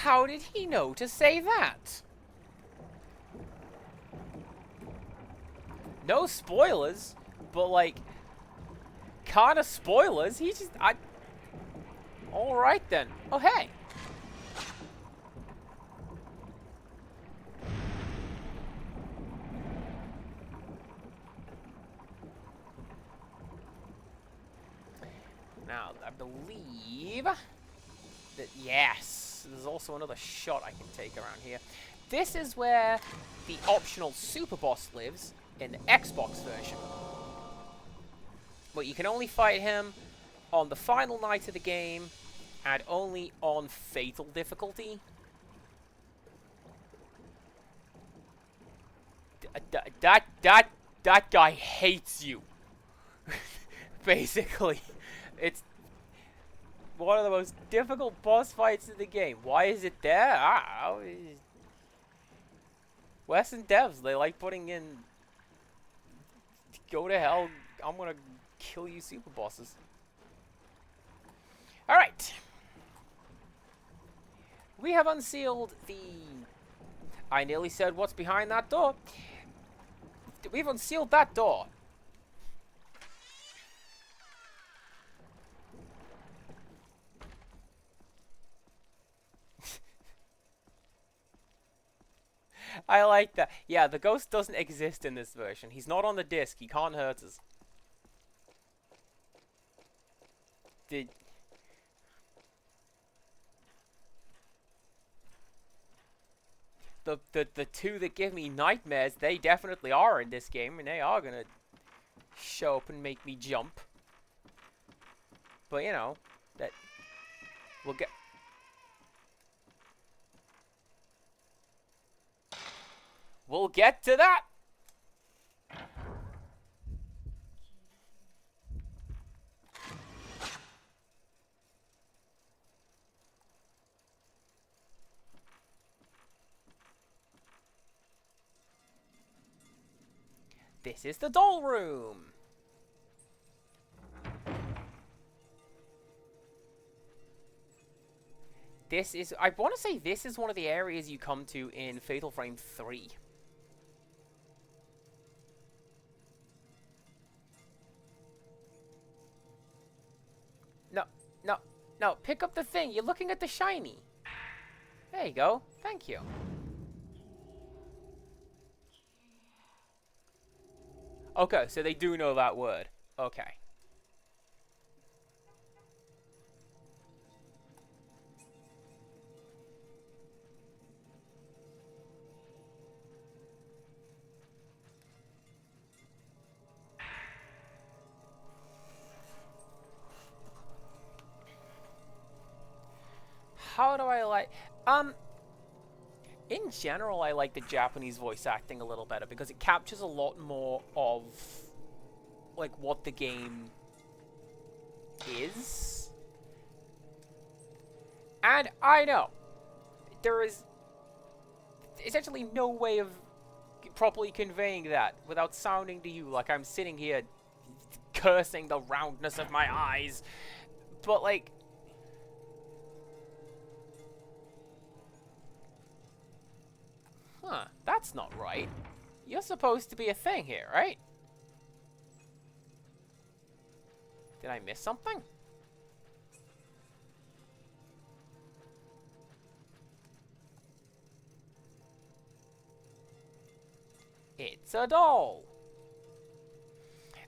How did he know to say that? No spoilers, but like, kind of spoilers. He just, all right then. Oh hey. Now I believe that yes, there's also another shot I can take around here. This is where the optional super boss lives in the Xbox version. But you can only fight him on the final night of the game and only on fatal difficulty. That guy hates you. Basically, it's one of the most difficult boss fights in the game. Why is it there? I don't know. Western devs, they like putting in go to hell, I'm gonna kill you super bosses. Alright. We have unsealed the... I nearly said what's behind that door. We've unsealed that door. I like that. Yeah, the ghost doesn't exist in this version. He's not on the disc. He can't hurt us. The two that give me nightmares, they definitely are in this game, and they are gonna show up and make me jump. But you know, that we'll get. We'll get to that. This is the doll room. This is, I want to say this is one of the areas you come to in Fatal Frame 3. No, pick up the thing. You're looking at the shiny. There you go. Thank you. Okay, so they do know that word. Okay. how do I like... In general, I like the Japanese voice acting a little better because it captures a lot more of, like, what the game is. And I know, there is essentially no way of properly conveying that without sounding to you like I'm sitting here cursing the roundness of my eyes. But, like... Huh, that's not right. You're supposed to be a thing here, right? Did I miss something? It's a doll!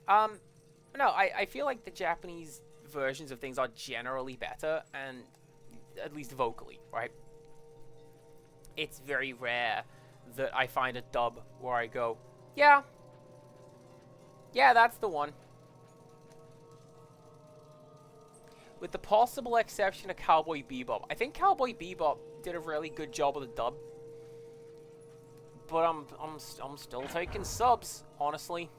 No, I feel like the Japanese versions of things are generally better, and at least vocally, right? It's very rare that I find a dub where I go, yeah, that's the one. With the possible exception of Cowboy Bebop. I think Cowboy Bebop did a really good job of the dub. But I'm still taking subs, honestly.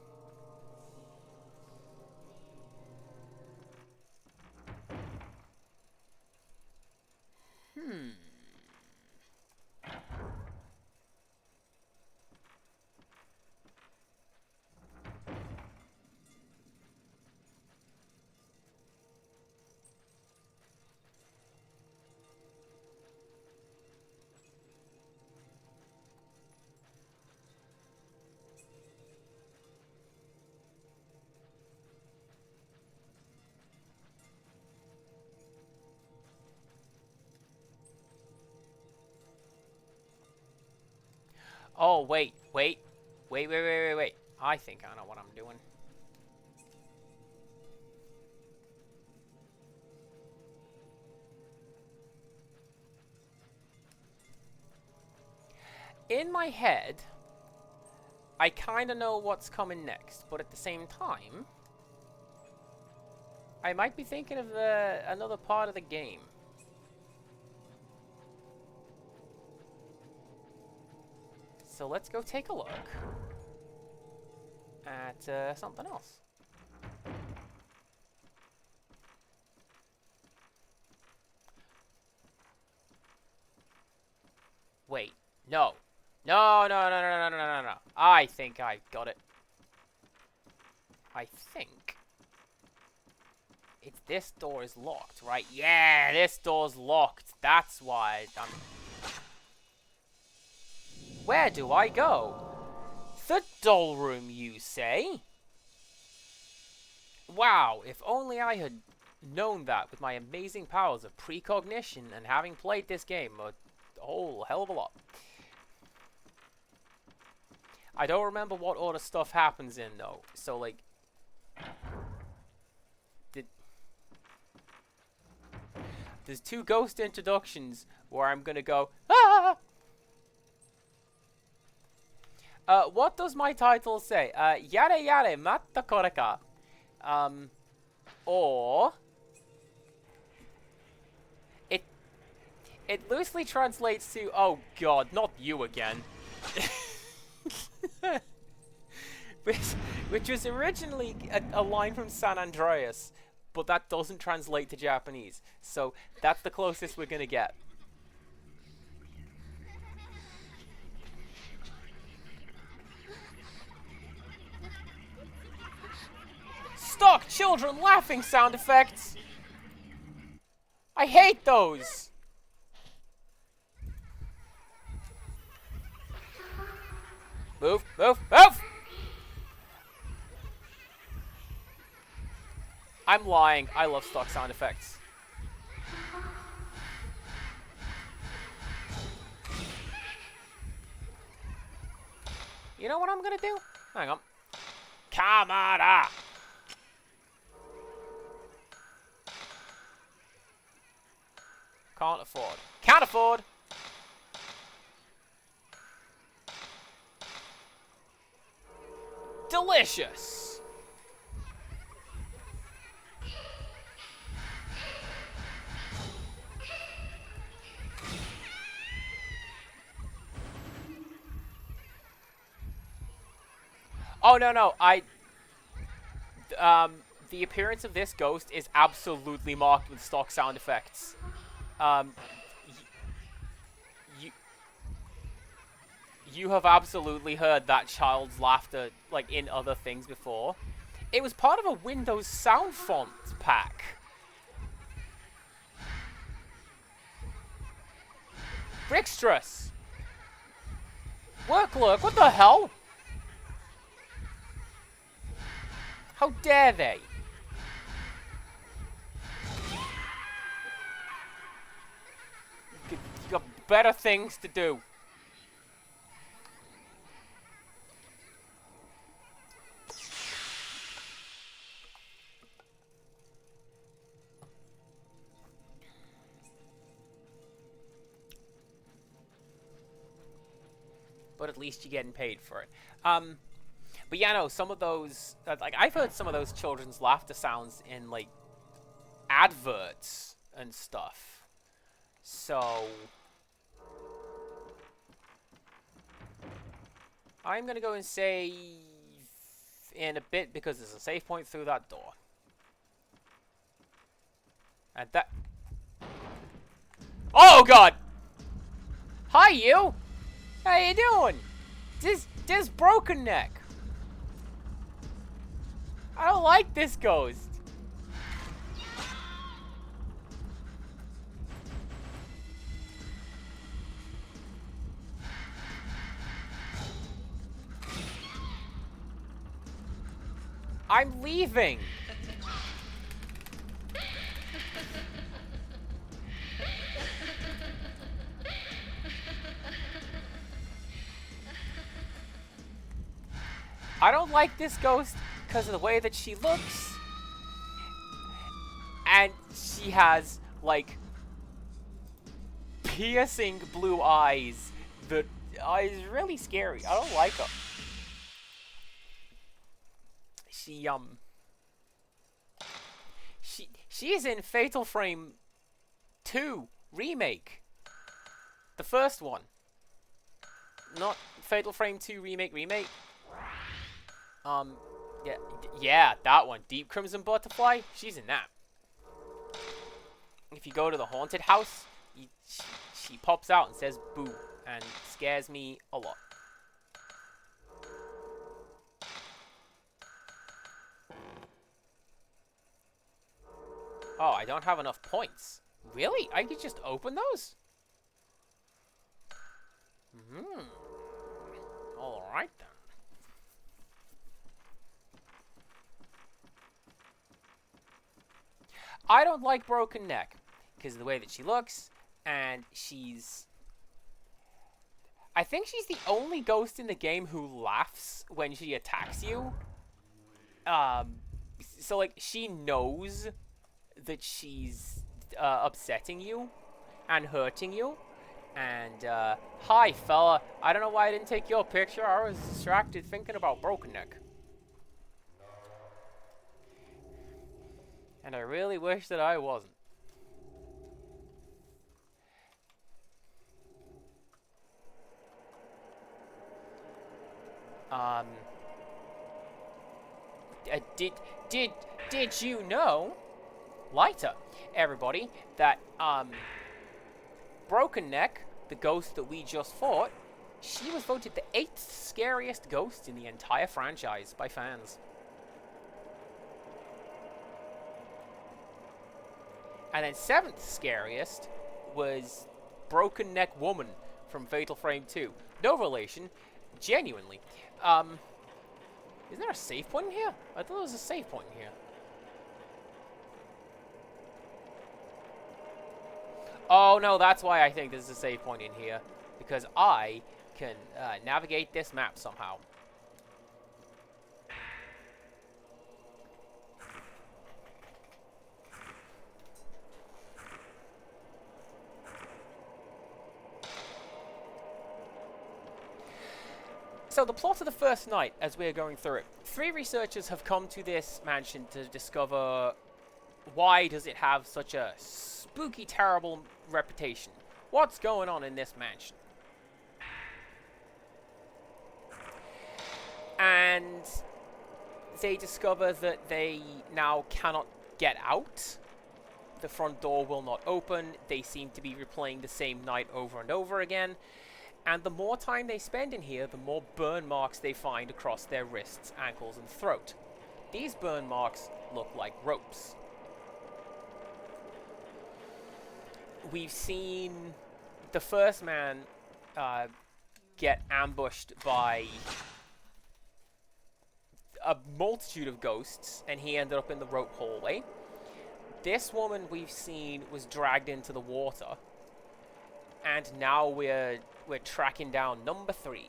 Oh, wait. I think I know what I'm doing. In my head, I kind of know what's coming next, but at the same time, I might be thinking of another part of the game. So let's go take a look at something else. Wait, no. No. I think I got it. I think it's this door is locked, right? Yeah, this door's locked. That's why I'm... Where do I go? The doll room, you say? Wow, if only I had known that with my amazing powers of precognition and having played this game a whole hell of a lot. I don't remember what order stuff happens in, though, so, like... There's two ghost introductions where I'm gonna go, ah! What does my title say? Yare yare, mata kore ka. Or... It loosely translates to, oh god, not you again. which was originally a line from San Andreas, but that doesn't translate to Japanese. So that's the closest we're gonna get. Stock children laughing sound effects! I hate those! Move! I'm lying. I love stock sound effects. You know what I'm gonna do? Hang on. Kamada! Can't afford. Can't afford! Delicious! Oh, no. The appearance of this ghost is absolutely marked with stock sound effects. Um, you you have absolutely heard that child's laughter, like, in other things before. It was part of a Windows sound font pack. Brickstress! Worklook, what the hell? How dare they? You got better things to do. But at least you're getting paid for it. But yeah, no, some of those, like, I've heard some of those children's laughter sounds in, like, adverts and stuff. So I'm gonna go and save in a bit because there's a save point through that door. And that... Oh, God! Hi, you! How you doing? This Broken Neck. I don't like this ghost. I'm leaving. I don't like this ghost because of the way that she looks. And she has, like, piercing blue eyes that is really scary. I don't like her. She is in Fatal Frame 2 Remake. The first one. Not Fatal Frame 2 Remake. Yeah, that one. Deep Crimson Butterfly. She's in that. If you go to the haunted house, she pops out and says boo and scares me a lot. Oh, I don't have enough points. Really? I could just open those? Alright then. I don't like Broken Neck because of the way that she looks, and I think she's the only ghost in the game who laughs when she attacks you. So, like, she knows that she's upsetting you and hurting you. And, hi, fella. I don't know why I didn't take your picture. I was distracted thinking about Broken Neck. And I really wish that I wasn't. Did you know, lighter, everybody, that, Broken Neck, the ghost that we just fought, she was voted the 8th scariest ghost in the entire franchise by fans. And then 7th scariest was Broken Neck Woman from Fatal Frame 2. No relation, genuinely. Isn't there a save point in here? I thought there was a save point in here. Oh no, that's why I think there's a save point in here. Because I can navigate this map somehow. So the plot of the first night, as we're going through it, 3 researchers have come to this mansion to discover why does it have such a spooky, terrible reputation. What's going on in this mansion? And they discover that they now cannot get out. The front door will not open. They seem to be replaying the same night over and over again. And the more time they spend in here, the more burn marks they find across their wrists, ankles, and throat. These burn marks look like ropes. We've seen the first man get ambushed by a multitude of ghosts, and he ended up in the rope hallway. This woman we've seen was dragged into the water, and now we're tracking down number 3.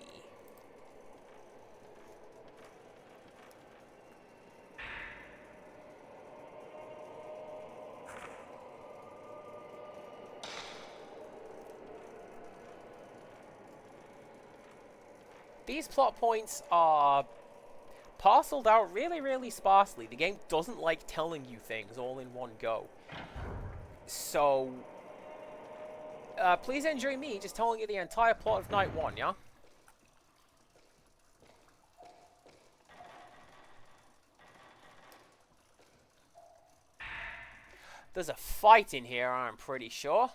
These plot points are parceled out really, really sparsely. The game doesn't like telling you things all in one go. So, please enjoy me just telling you the entire plot of Night 1, yeah? There's a fight in here, I'm pretty sure.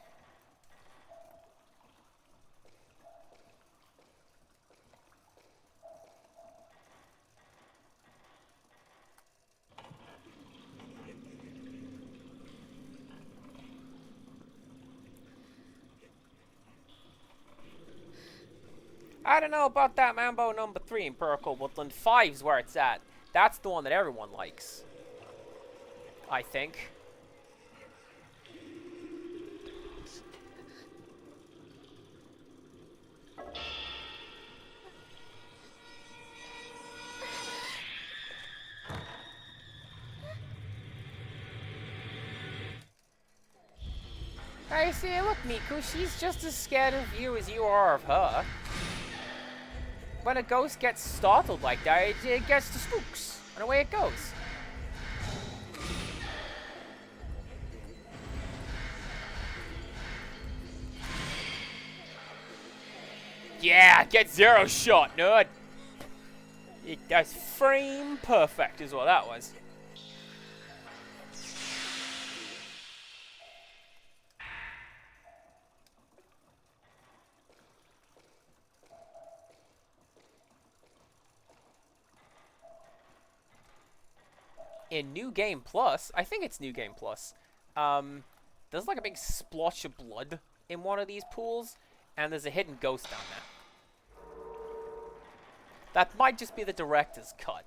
I don't know about that Mambo number 3 Empirical Woodland. 5's where it's at. That's the one that everyone likes, I think. I see, look, Miku, she's just as scared of you as you are of her. When a ghost gets startled like that, it gets the spooks, and away it goes. Yeah, get 0 shot, nerd. That's frame perfect is what that was. In New Game Plus, I think it's New Game Plus, there's like a big splotch of blood in one of these pools, and there's a hidden ghost down there. That might just be the director's cut.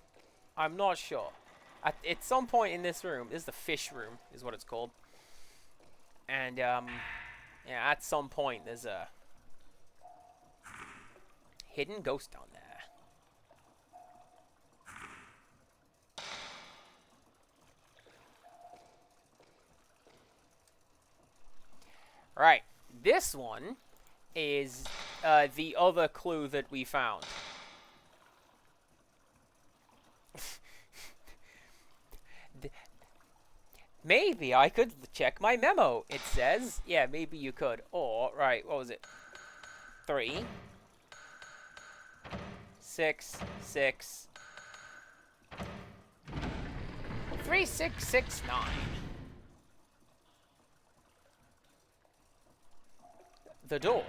I'm not sure. At some point in this room, this is the fish room, is what it's called. And, yeah, at some point, there's a hidden ghost down there. Right, this one is the other clue that we found. Maybe I could check my memo, it says. Yeah, maybe you could. Or, right, what was it? 3, 6, 6, 3, 6, 6, 9. The door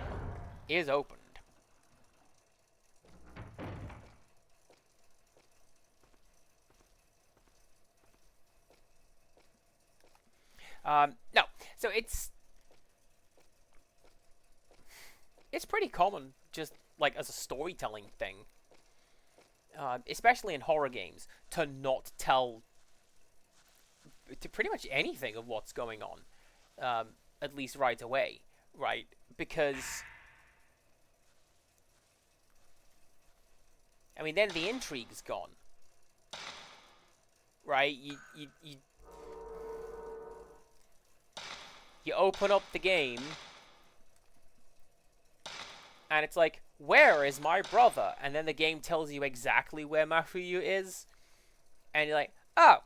is opened. No, so it's pretty common, just like as a storytelling thing, especially in horror games, to not tell to pretty much anything of what's going on, at least right away, right? Because, I mean, then the intrigue's gone, right? You open up the game, and it's like, where is my brother? And then the game tells you exactly where Mafuyu is, and you're like, oh.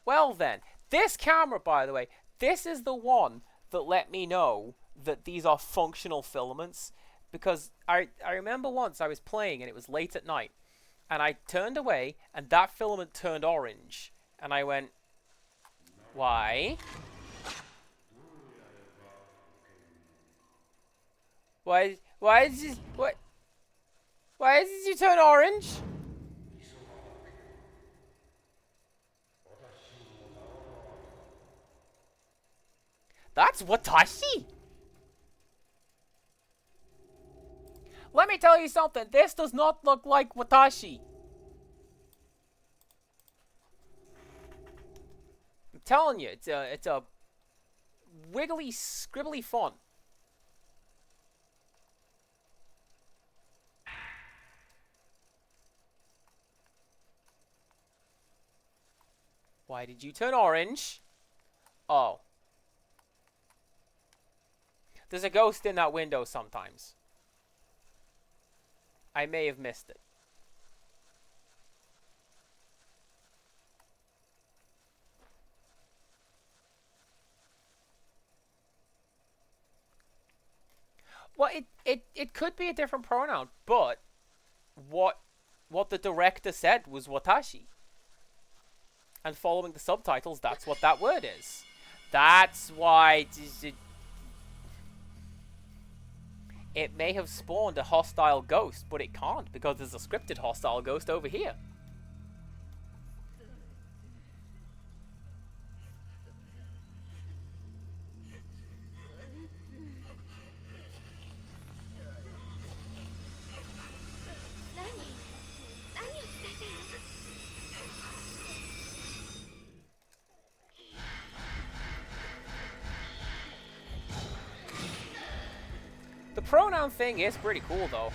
Well then, this camera, by the way, this is the one that let me know that these are functional filaments, because I remember once I was playing and it was late at night, and I turned away and that filament turned orange, and I went, why? Why is this, why is this you turn orange? That's Watashi? Let me tell you something, this does not look like Watashi. I'm telling you, it's a wiggly, scribbly font. Why did you turn orange? Oh. There's a ghost in that window sometimes. I may have missed it. Well, it could be a different pronoun, but what the director said was watashi. And following the subtitles, that's what that word is. That's why it may have spawned a hostile ghost, but it can't because there's a scripted hostile ghost over here. The pronoun thing is pretty cool, though.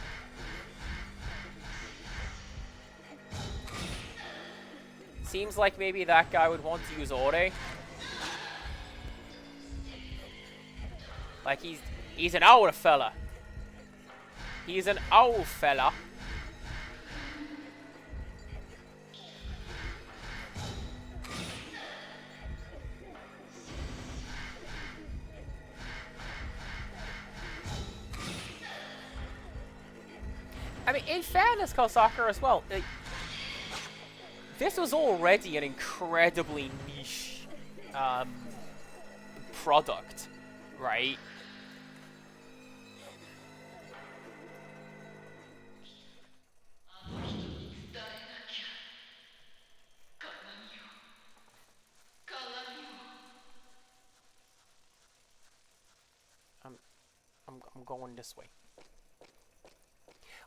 Seems like maybe that guy would want to use ore. Like he's an old fella. He's an old fella. I mean, in fairness, Kosaka as well, this was already an incredibly niche product, right? I'm going this way.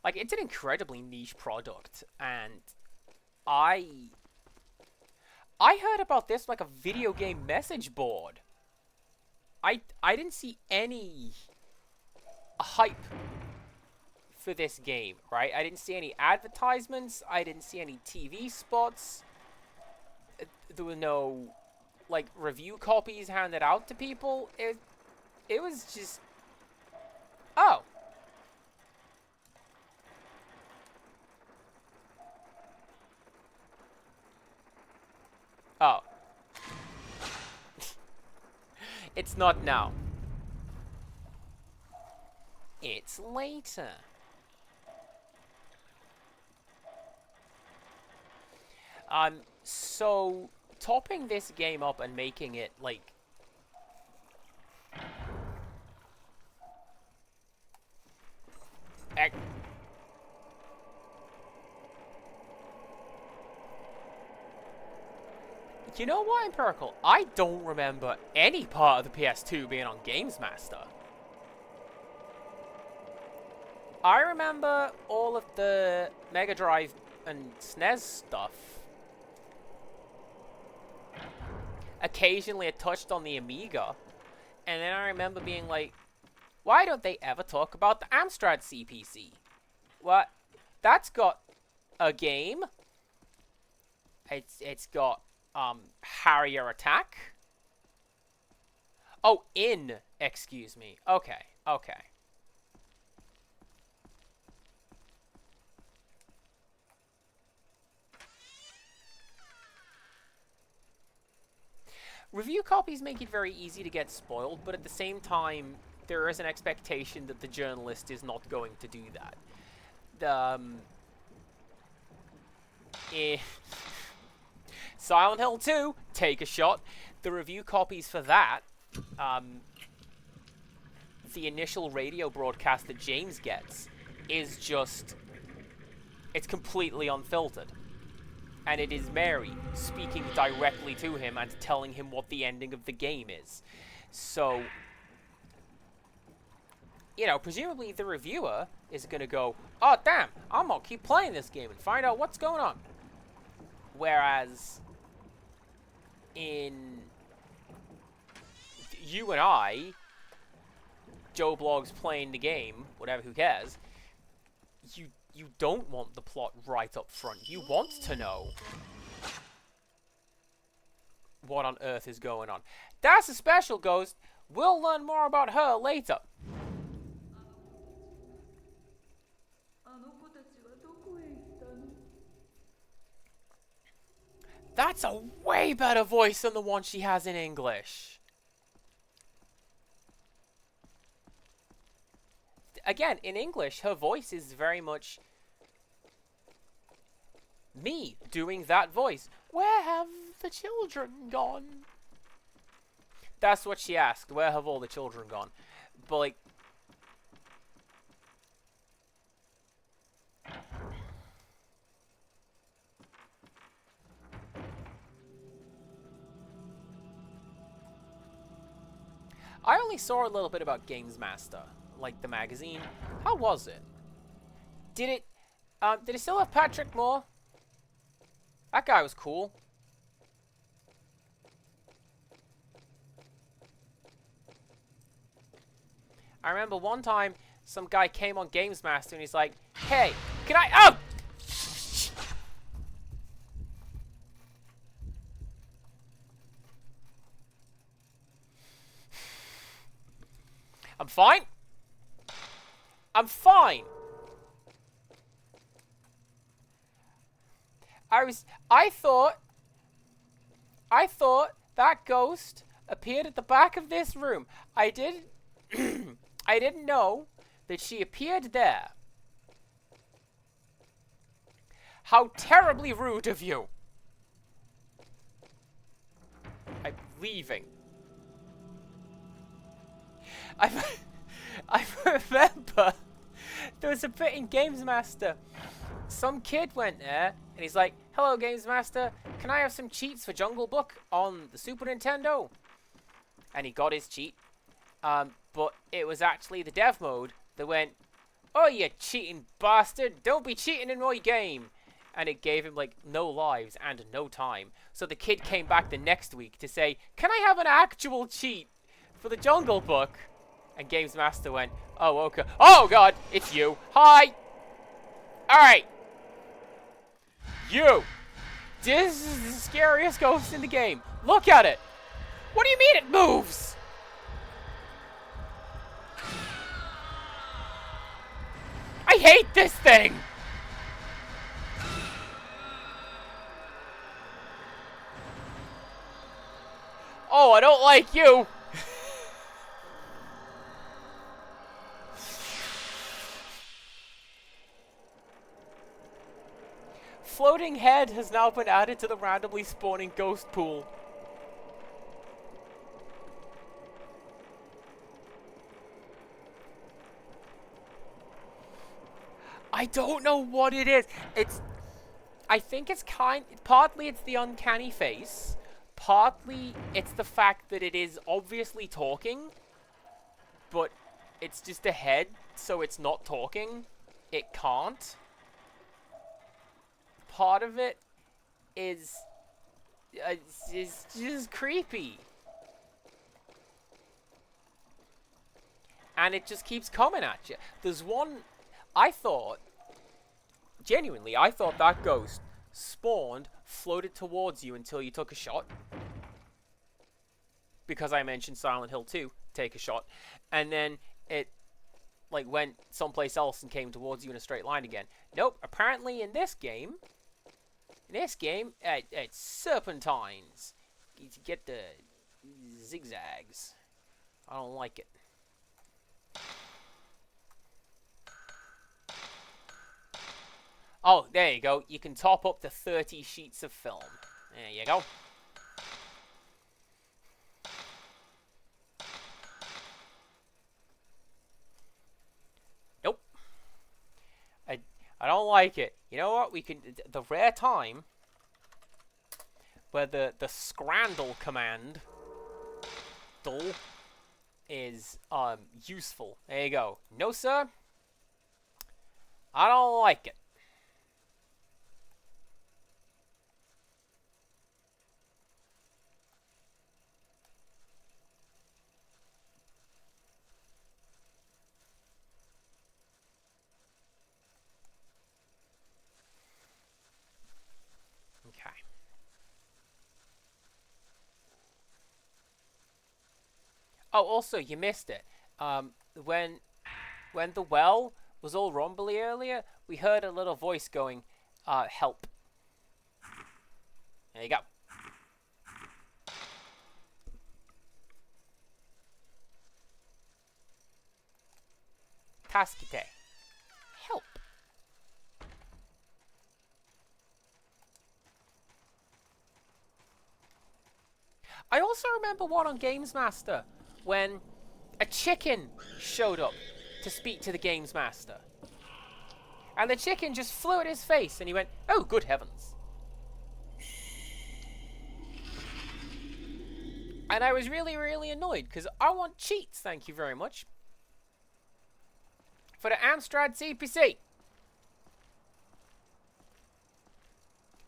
Like, it's an incredibly niche product, and I heard about this like a video game message board. I didn't see any hype for this game, right? I didn't see any advertisements. I didn't see any TV spots. There were no like review copies handed out to people. It was just, oh. Oh. It's not now. It's later. So topping this game up and making it like you know what, Empirical? I don't remember any part of the PS2 being on Games Master. I remember all of the Mega Drive and SNES stuff. Occasionally it touched on the Amiga. And then I remember being like, why don't they ever talk about the Amstrad CPC? What? That's got a game. It's got Harrier Attack. Oh, excuse me. Okay. Review copies make it very easy to get spoiled, but at the same time, there is an expectation that the journalist is not going to do that. Eh, Silent Hill 2, Take a Shot. The review copies for that, the initial radio broadcast that James gets is just, it's completely unfiltered. And it is Mary speaking directly to him and telling him what the ending of the game is. So, you know, presumably the reviewer is going to go, oh, damn, I'm going to keep playing this game and find out what's going on. Whereas, in you and I, Joe Blogs playing the game, whatever, who cares, you don't want the plot right up front. You want to know what on earth is going on. That's a special ghost. We'll learn more about her later. That's a way better voice than the one she has in English. Again, in English, her voice is very much me doing that voice. Where have the children gone? That's what she asked. Where have all the children gone? But, like, I only saw a little bit about Games Master, like the magazine. How was it? Did it still have Patrick Moore? That guy was cool. I remember one time some guy came on Games Master and he's like, hey, can I... Oh! I'm fine. I'm fine. I thought that ghost appeared at the back of this room. I didn't know that she appeared there. How terribly rude of you. I'm leaving. I remember there was a bit in Games Master. Some kid went there and he's like, hello Games Master, can I have some cheats for Jungle Book on the Super Nintendo? And he got his cheat. But it was actually the dev mode that went, oh, you cheating bastard, don't be cheating in my game. And it gave him, like, no lives and no time. So the kid came back the next week to say, can I have an actual cheat for the Jungle Book? And Games Master went, oh, okay. Oh, God, it's you. Hi. All right. You. This is the scariest ghost in the game. Look at it. What do you mean it moves? I hate this thing. Oh, I don't like you. Floating head has now been added to the randomly spawning ghost pool. I don't know what it is. I think it's partly it's the uncanny face, partly it's the fact that it is obviously talking, but it's just a head, so it's not talking. It can't. Part of it is just creepy. And it just keeps coming at you. There's one, genuinely, I thought that ghost spawned, floated towards you until you took a shot. Because I mentioned Silent Hill 2, take a shot. And then it, like, went someplace else and came towards you in a straight line again. Nope, apparently in this game, it's serpentines. You get the zigzags. I don't like it. Oh, there you go. You can top up to 30 sheets of film. There you go. Nope. I don't like it. You know what? We can... The rare time where the scrandle command is useful. There you go. No, sir. I don't like it. Okay. Oh, also, you missed it. When the well was all rumbly earlier, we heard a little voice going, help. There you go. Taskite. Help. I also remember one on Games Master when a chicken showed up to speak to the Games Master. And the chicken just flew at his face and he went, oh, good heavens. And I was really, really annoyed because I want cheats, thank you very much. For the Amstrad CPC.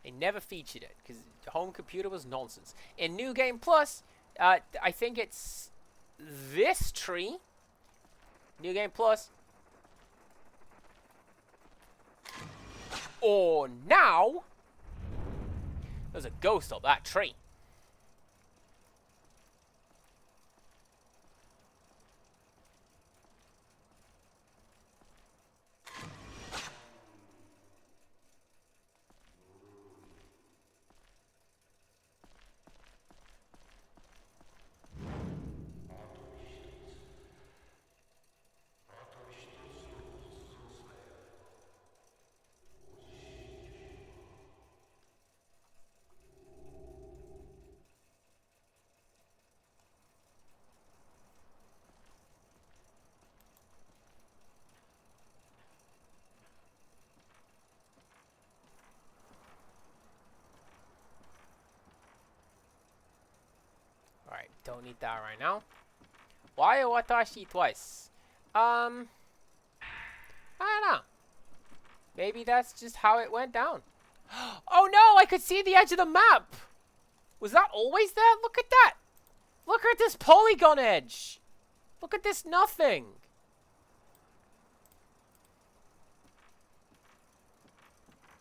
They never featured it because the home computer was nonsense. In New Game Plus, I think it's this tree. New Game Plus. Or now, there's a ghost up that tree. Alright, don't need that right now. Why watashi twice? I don't know. Maybe that's just how it went down. Oh no, I could see the edge of the map! Was that always there? Look at that! Look at this polygon edge! Look at this nothing!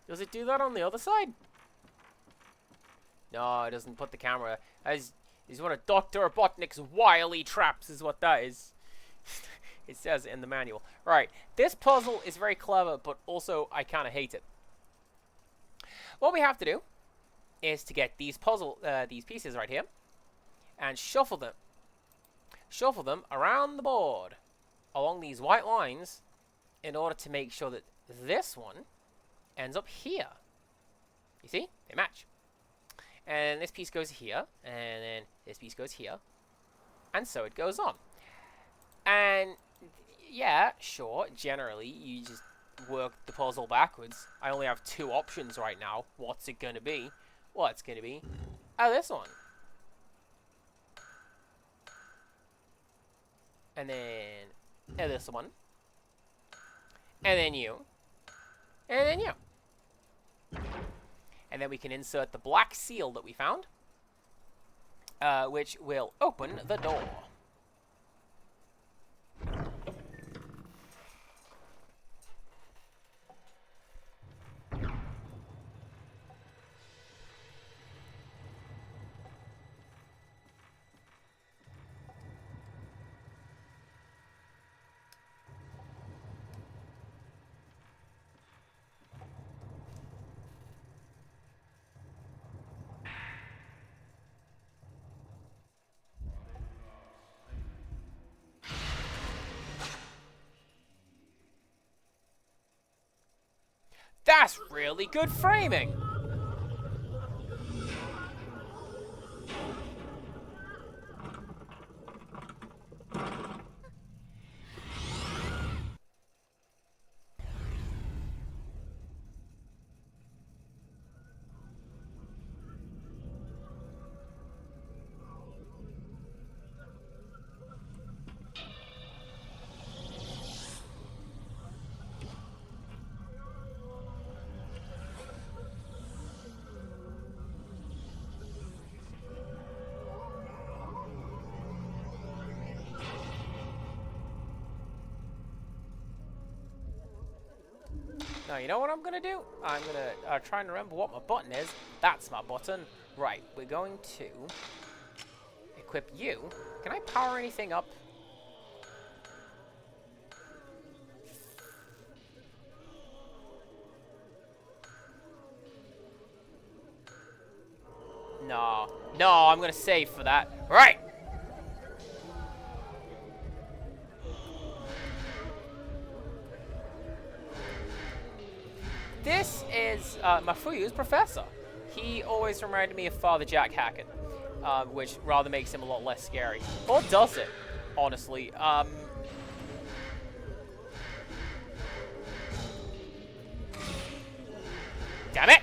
Does it do that on the other side? No, it doesn't put the camera. Is one of Dr. Robotnik's wily traps is what that is. It says it in the manual. Right, this puzzle is very clever, but also I kind of hate it. What we have to do is to get these pieces right here and shuffle them around the board along these white lines in order to make sure that this one ends up here. You see? They match. And this piece goes here, and then this piece goes here, and so it goes on. And yeah, sure, generally you just work the puzzle backwards. I only have two options right now. What's it gonna be? Well, it's gonna be this one. And then this one. And then you. And then you. And then we can insert the black seal that we found, which will open the door. That's really good framing. Now, you know what I'm going to do? I'm going to try and remember what my button is. That's my button. Right, we're going to equip you. Can I power anything up? No. No, I'm going to save for that. Right. This is Mafuyu's professor. He always reminded me of Father Jack Hackett, which rather makes him a lot less scary. Or does it, honestly? Damn it!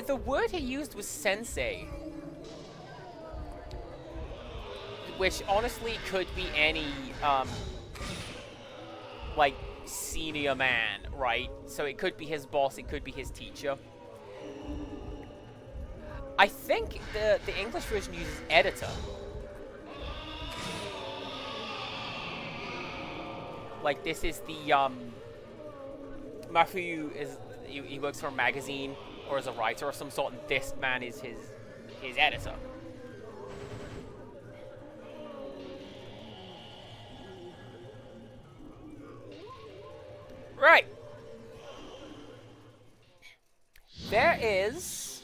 The word he used was sensei, which honestly could be any, like, senior man, right? So it could be his boss, it could be his teacher. I think the English version uses editor. Like, this is the, Mafuyu is, he works for a magazine, or as a writer of some sort, and this man is his editor. Right. There's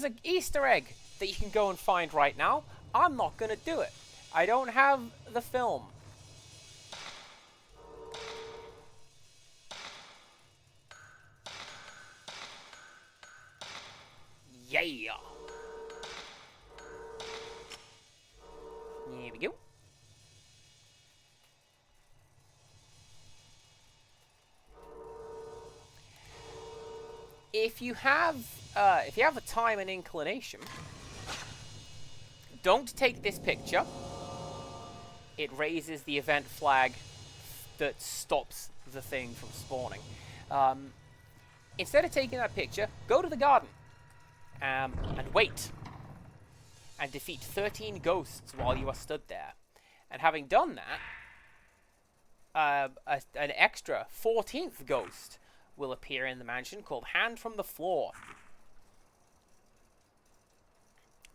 an Easter egg that you can go and find right now. I'm not gonna do it. I don't have the film. Yeah. Here we go. If you have a time and inclination, don't take this picture. It raises the event flag that stops the thing from spawning. Instead of taking that picture, go to the garden and wait. And defeat 13 ghosts while you are stood there. And having done that, an extra 14th ghost will appear in the mansion called Hand from the Floor.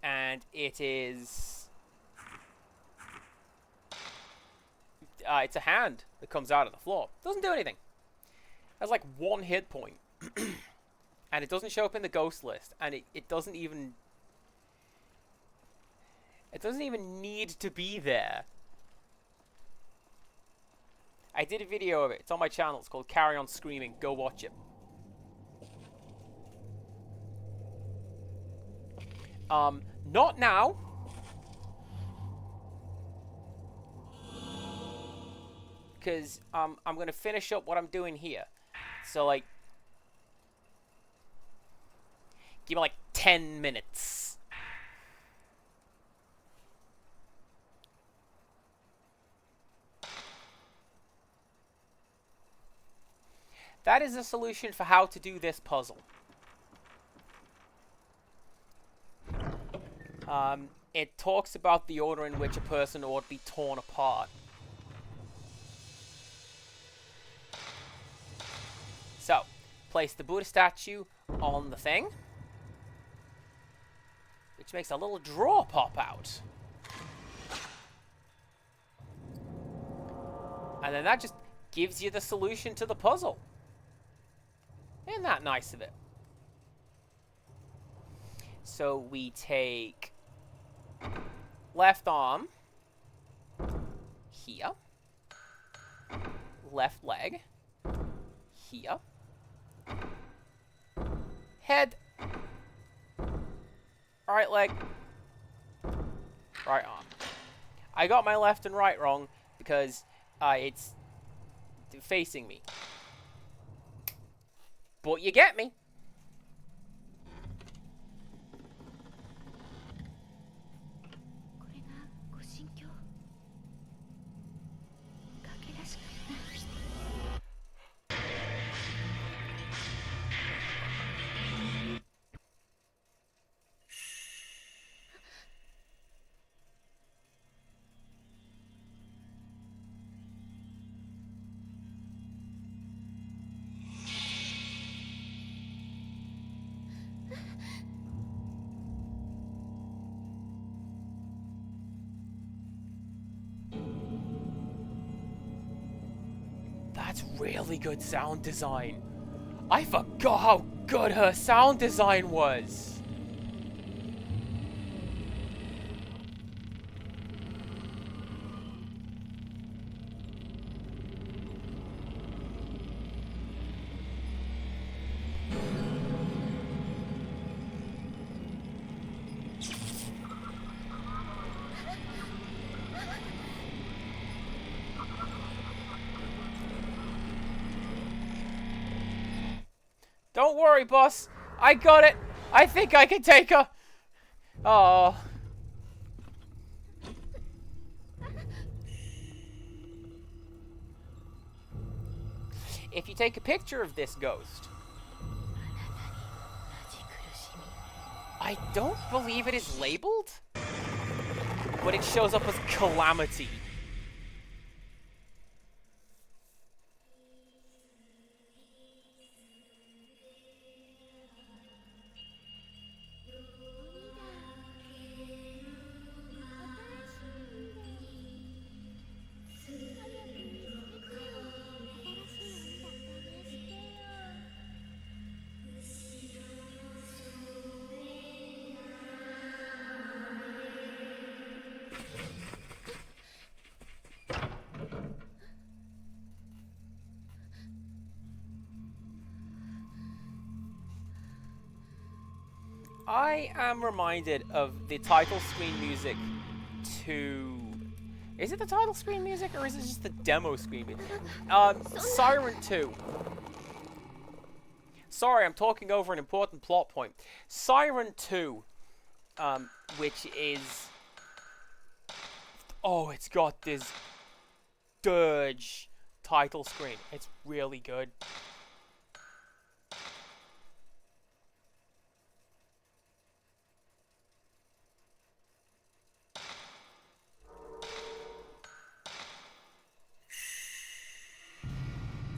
And it is... it's a hand that comes out of the floor. Doesn't do anything. Has like 1 hit point. And it doesn't show up in the ghost list. And it doesn't even... It doesn't even need to be there. I did a video of it. It's on my channel. It's called Carry On Screaming. Go watch it. Not now. Because I'm going to finish up what I'm doing here. So, like... Give me, like, 10 minutes. That is a solution for how to do this puzzle. It talks about the order in which a person ought to be torn apart. So, place the Buddha statue on the thing, which makes a little drawer pop out. And then that just gives you the solution to the puzzle. Isn't that nice of it? So we take left arm here, left leg here, head, right leg, right arm. I got my left and right wrong because it's facing me. But you get me. これがご心境。かけらしかった。That's really good sound design. I forgot how good her sound design was. Don't worry, boss. I got it. I think I can take her. Oh. If you take a picture of this ghost, I don't believe it is labeled, but it shows up as Calamity. I am reminded of the title screen music to... Is it the title screen music or is it just the demo screen music? Siren 2. Sorry, I'm talking over an important plot point. Siren 2, which is... Oh, it's got this dirge title screen. It's really good.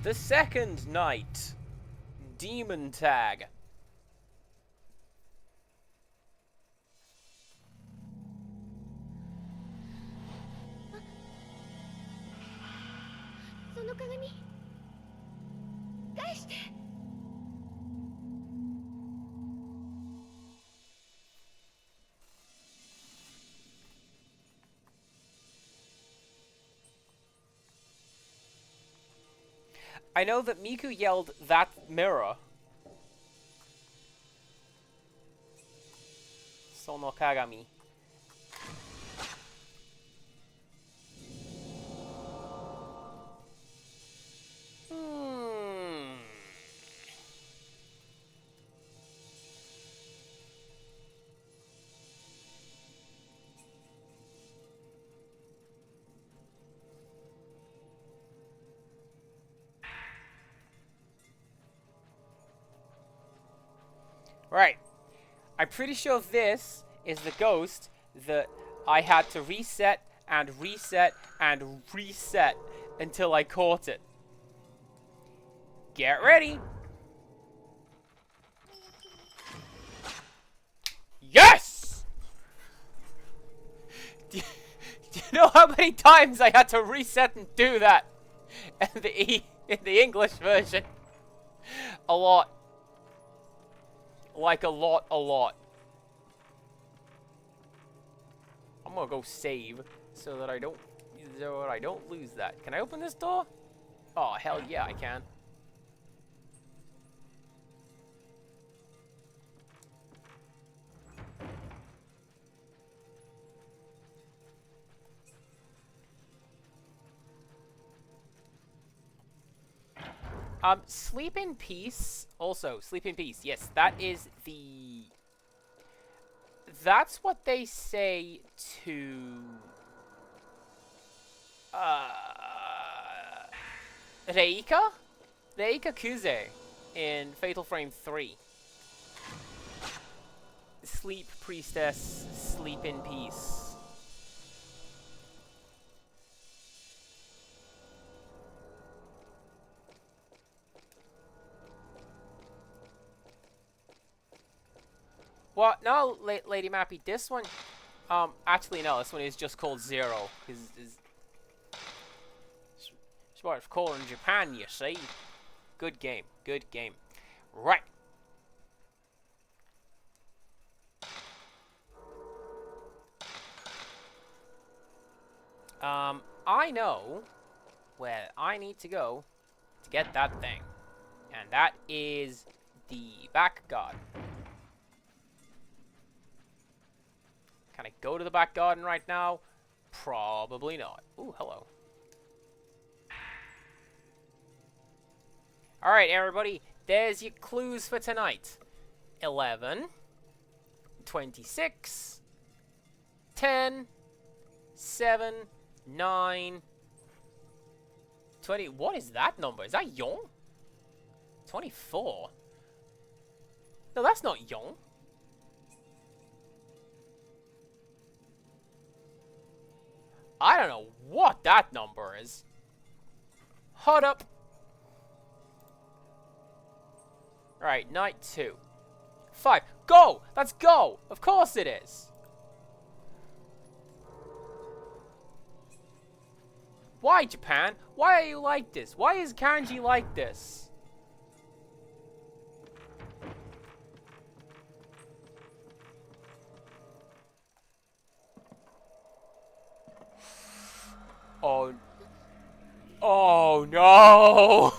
The second night. Demon Tag. その鏡返して。 I know that Miku yelled, "That mirror." Sono Kagami. Right. I'm pretty sure this is the ghost that I had to reset and reset and reset until I caught it. Get ready. Yes! Do you know how many times I had to reset and do that? in the English version. A lot. Like a lot. I'm gonna go save so that I don't lose that. Can I open this door? Oh hell yeah, I can. Sleep in peace. Also, sleep in peace. Yes, that is the... That's what they say to... Reika? Reika Kuze in Fatal Frame 3. Sleep, priestess, sleep in peace. What? No, Lady Mappy, this one... actually no, this one is just called Zero. It's what it's called in Japan, you see. Good game, good game. Right. I know where I need to go to get that thing. And that is the back garden. Can I go to the back garden right now? Probably not. Ooh, hello. Alright, everybody. There's your clues for tonight. 11. 26. 10. 7. 9. 20. What is that number? Is that Young? 24. No, that's not Young. I don't know what that number is. Hold up. Alright, night 2. 5. Go! Let's go! Of course it is. Why, Japan? Why are you like this? Why is kanji like this? Oh. Oh no!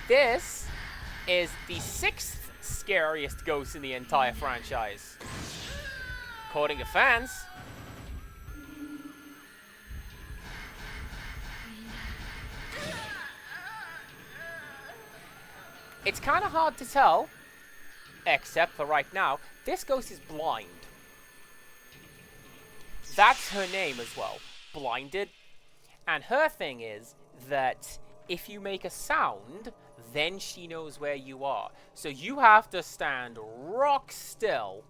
This is the 6th scariest ghost in the entire franchise. According to fans. It's kind of hard to tell, except for right now, this ghost is blind. That's her name as well, Blinded. And her thing is that if you make a sound, then she knows where you are. So you have to stand rock still.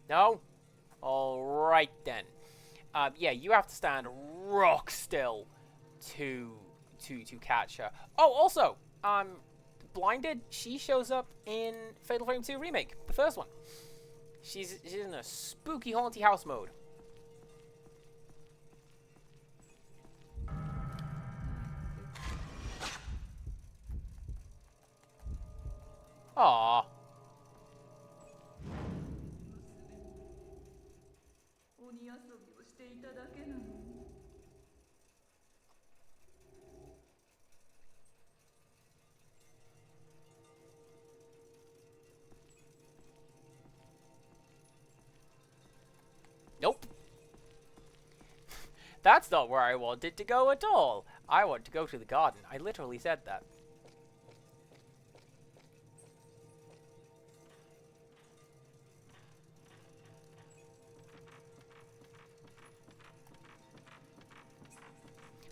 No? Alright then. Yeah, you have to stand rock still to catch her. Oh, also, Blinded, she shows up in Fatal Frame 2 Remake, the first one. She's in a spooky haunty house mode. Aww. Nope. That's not where I wanted to go at all. I want to go to the garden. I literally said that.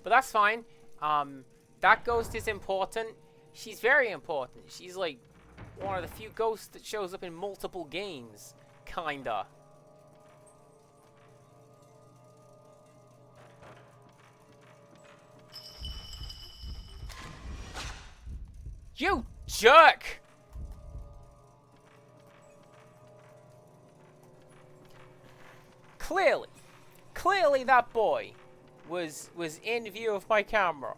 But that's fine. That ghost is important. She's very important. She's like one of the few ghosts that shows up in multiple games. Kinda. You jerk! Clearly that boy was in view of my camera.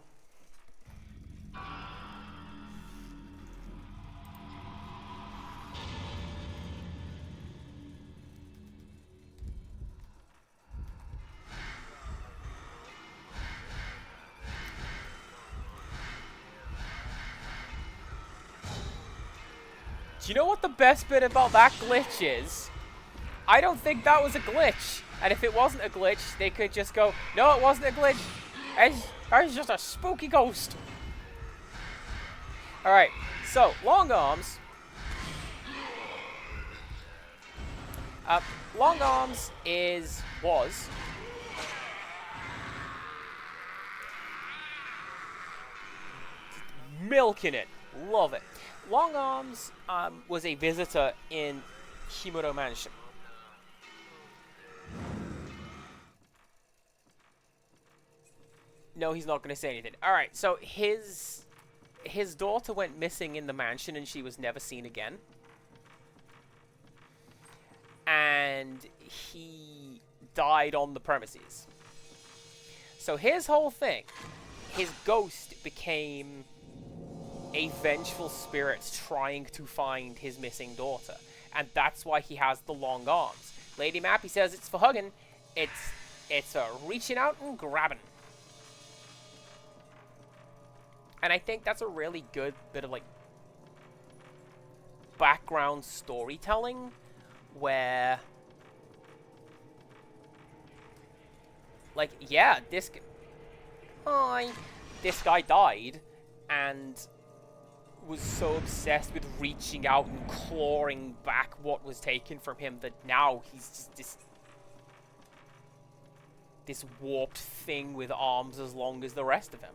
Do you know what the best bit about that glitch is? I don't think that was a glitch. And if it wasn't a glitch, they could just go, no, it wasn't a glitch. It's just a spooky ghost. Alright, so, Long Arms. Long Arms was milking it. Love it. Long Arms was a visitor in Himuro Mansion. No, he's not going to say anything. Alright, so his daughter went missing in the mansion and she was never seen again. And he died on the premises. So his whole thing, his ghost became a vengeful spirit trying to find his missing daughter. And that's why he has the long arms. Lady Mappy says it's for hugging. It's reaching out and grabbing. And I think that's a really good bit of, like, background storytelling where, like, yeah, this guy died and was so obsessed with reaching out and clawing back what was taken from him that now he's just this warped thing with arms as long as the rest of him.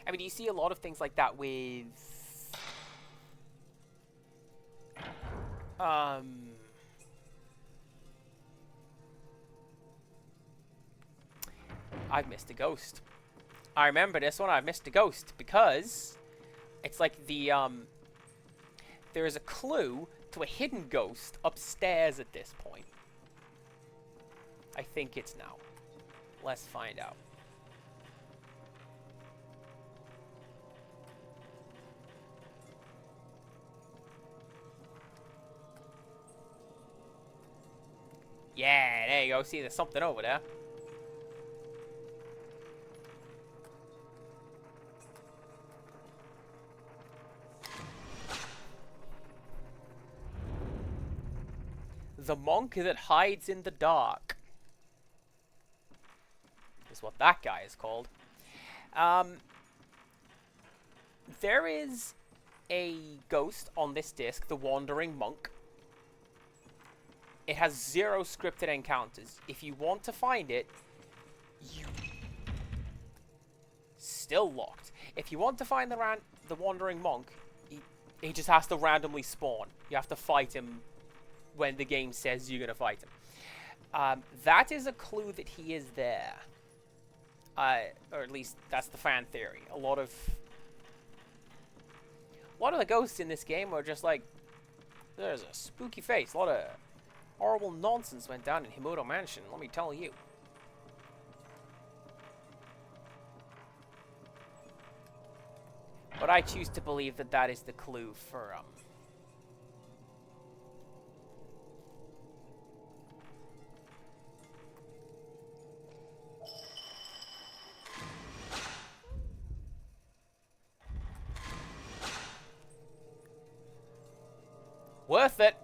I mean, you see a lot of things like that with I've missed a ghost. I remember this one. I've missed a ghost because it's like the there is a clue to a hidden ghost upstairs at this point. I think it's now. Let's find out. Yeah, there you go. See, there's something over there. The monk that hides in the dark is what that guy is called. There is a ghost on this disc, the Wandering Monk. It has 0 scripted encounters. If you want to find it, you... Still locked. If you want to find the Wandering Monk, he just has to randomly spawn. You have to fight him when the game says you're going to fight him. That is a clue that he is there. Or at least that's the fan theory. A lot of the ghosts in this game are just like, there's a spooky face. A lot of horrible nonsense went down in Himuro Mansion, let me tell you. But I choose to believe that that is the clue for, worth it.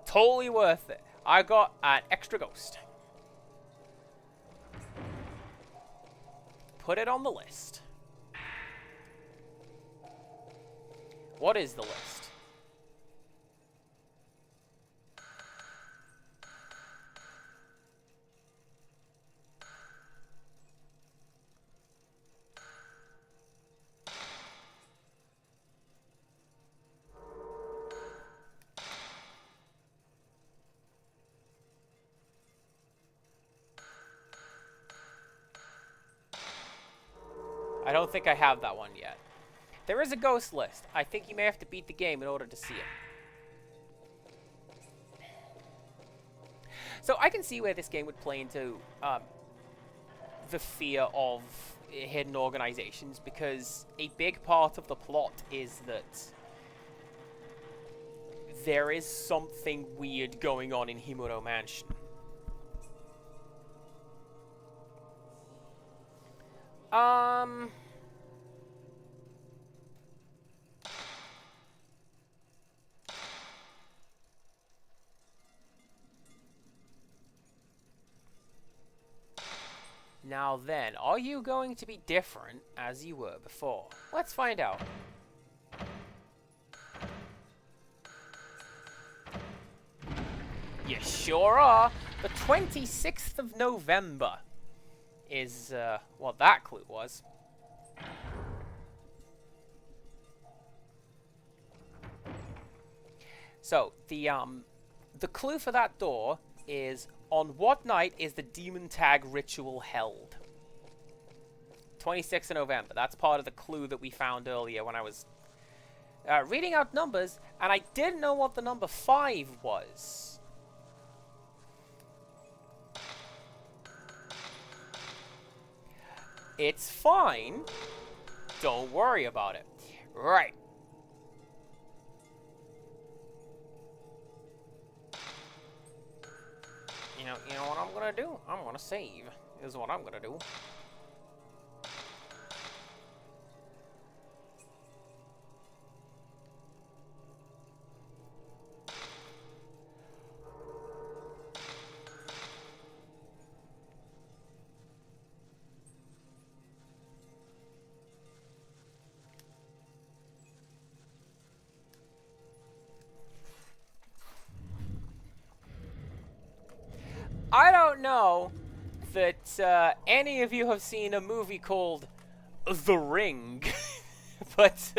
Totally worth it. I got an extra ghost. Put it on the list. What is the list? I don't think I have that one yet. There is a ghost list. I think you may have to beat the game in order to see it. So I can see where this game would play into the fear of hidden organizations, because a big part of the plot is that there is something weird going on in Himuro Mansion. Now then, are you going to be different as you were before? Let's find out. You sure are. The 26th of November is, what that clue was. So, the clue for that door is, on what night is the demon tag ritual held? 26th of November. That's part of the clue that we found earlier when I was reading out numbers, and I didn't know what the number 5 was. It's fine. Don't worry about it. Right. You know what I'm gonna do? I'm gonna save. Is what I'm gonna do. I don't know that any of you have seen a movie called The Ring, but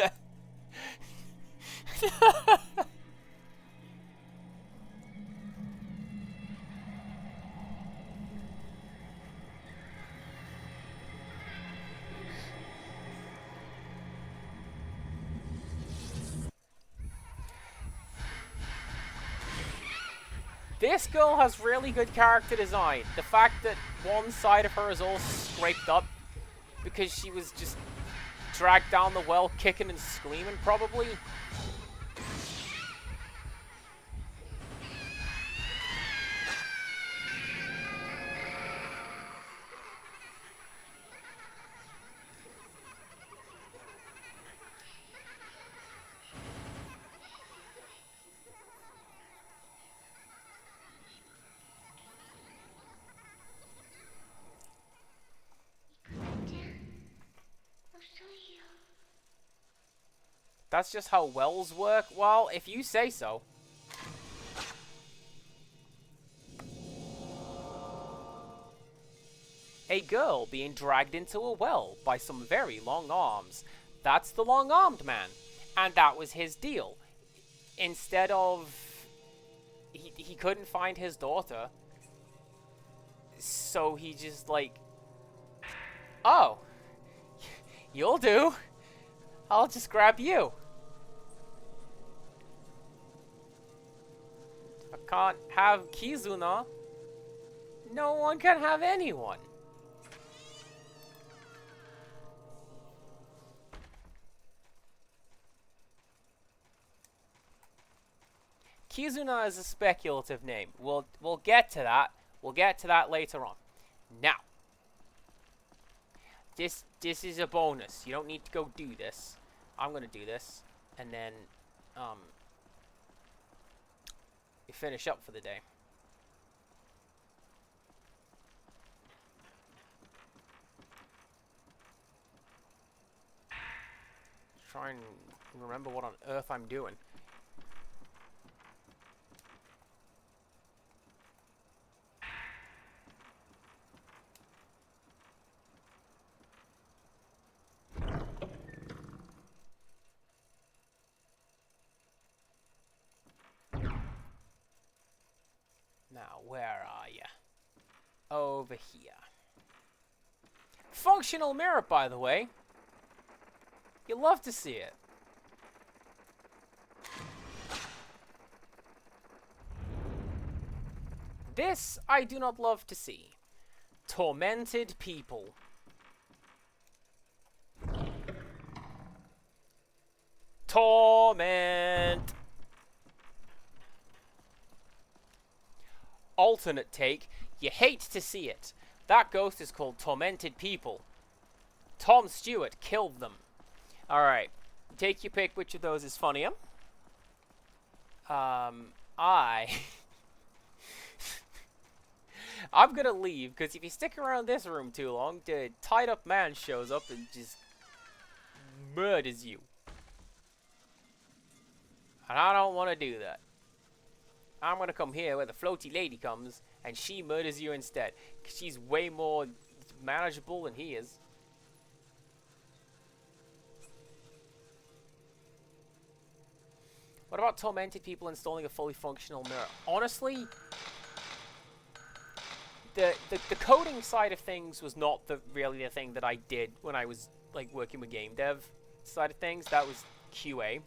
this girl has really good character design. The fact that one side of her is all scraped up because she was just dragged down the well kicking and screaming, probably. That's just how wells work? Well, if you say so. A girl being dragged into a well by some very long arms. That's the long-armed man. And that was his deal. Instead of... He couldn't find his daughter. So he just like... Oh. You'll do. I'll just grab you. I can't have Kizuna. No one can have anyone. Kizuna is a speculative name. We'll get to that. We'll get to that later on. Now, this is a bonus. You don't need to go do this. I'm gonna do this, and then you finish up for the day. Try and remember what on earth I'm doing. Now, where are you? Over here. Functional mirror, by the way. You love to see it. This I do not love to see. Tormented people. Torment. Alternate take. You hate to see it. That ghost is called Tormented People. Tom Stewart killed them. Alright. Take your pick which of those is funnier. I'm gonna leave, because if you stick around this room too long, the tied up man shows up and just murders you. And I don't want to do that. I'm gonna come here where the floaty lady comes, and she murders you instead. Because she's way more manageable than he is. What about tormented people installing a fully functional mirror? Honestly, the coding side of things was not really the thing that I did when I was like working with game dev side of things. That was QA.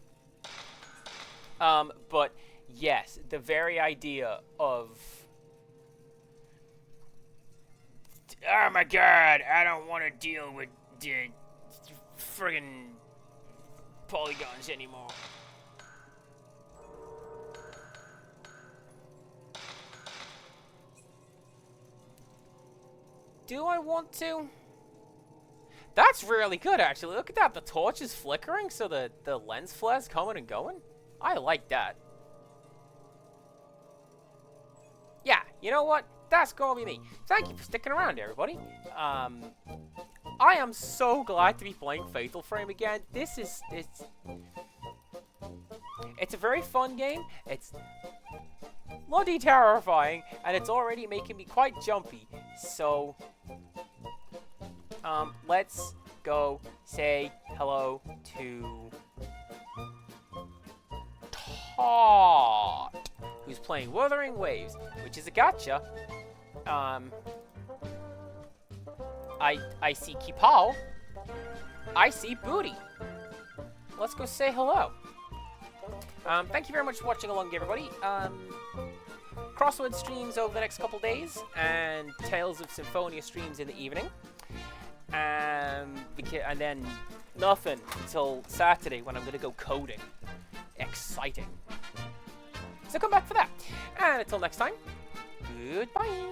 But yes, the very idea of, oh my god, I don't want to deal with the friggin' polygons anymore. Do I want to? That's really good, actually. Look at that. The torch is flickering, so the lens flare's coming and going. I like that. Yeah, you know what? That's gonna be me. Thank you for sticking around, everybody. I am so glad to be playing Fatal Frame again. It's a very fun game. It's bloody terrifying, and it's already making me quite jumpy. So, let's go say hello to Todd, who's playing Wuthering Waves, which is a gacha. I see Kipao. I see Booty. Let's go say hello. Thank you very much for watching along, everybody. Crossword streams over the next couple days, and Tales of Symphonia streams in the evening. And then nothing until Saturday when I'm going to go coding. Exciting. So come back for that. And until next time, goodbye.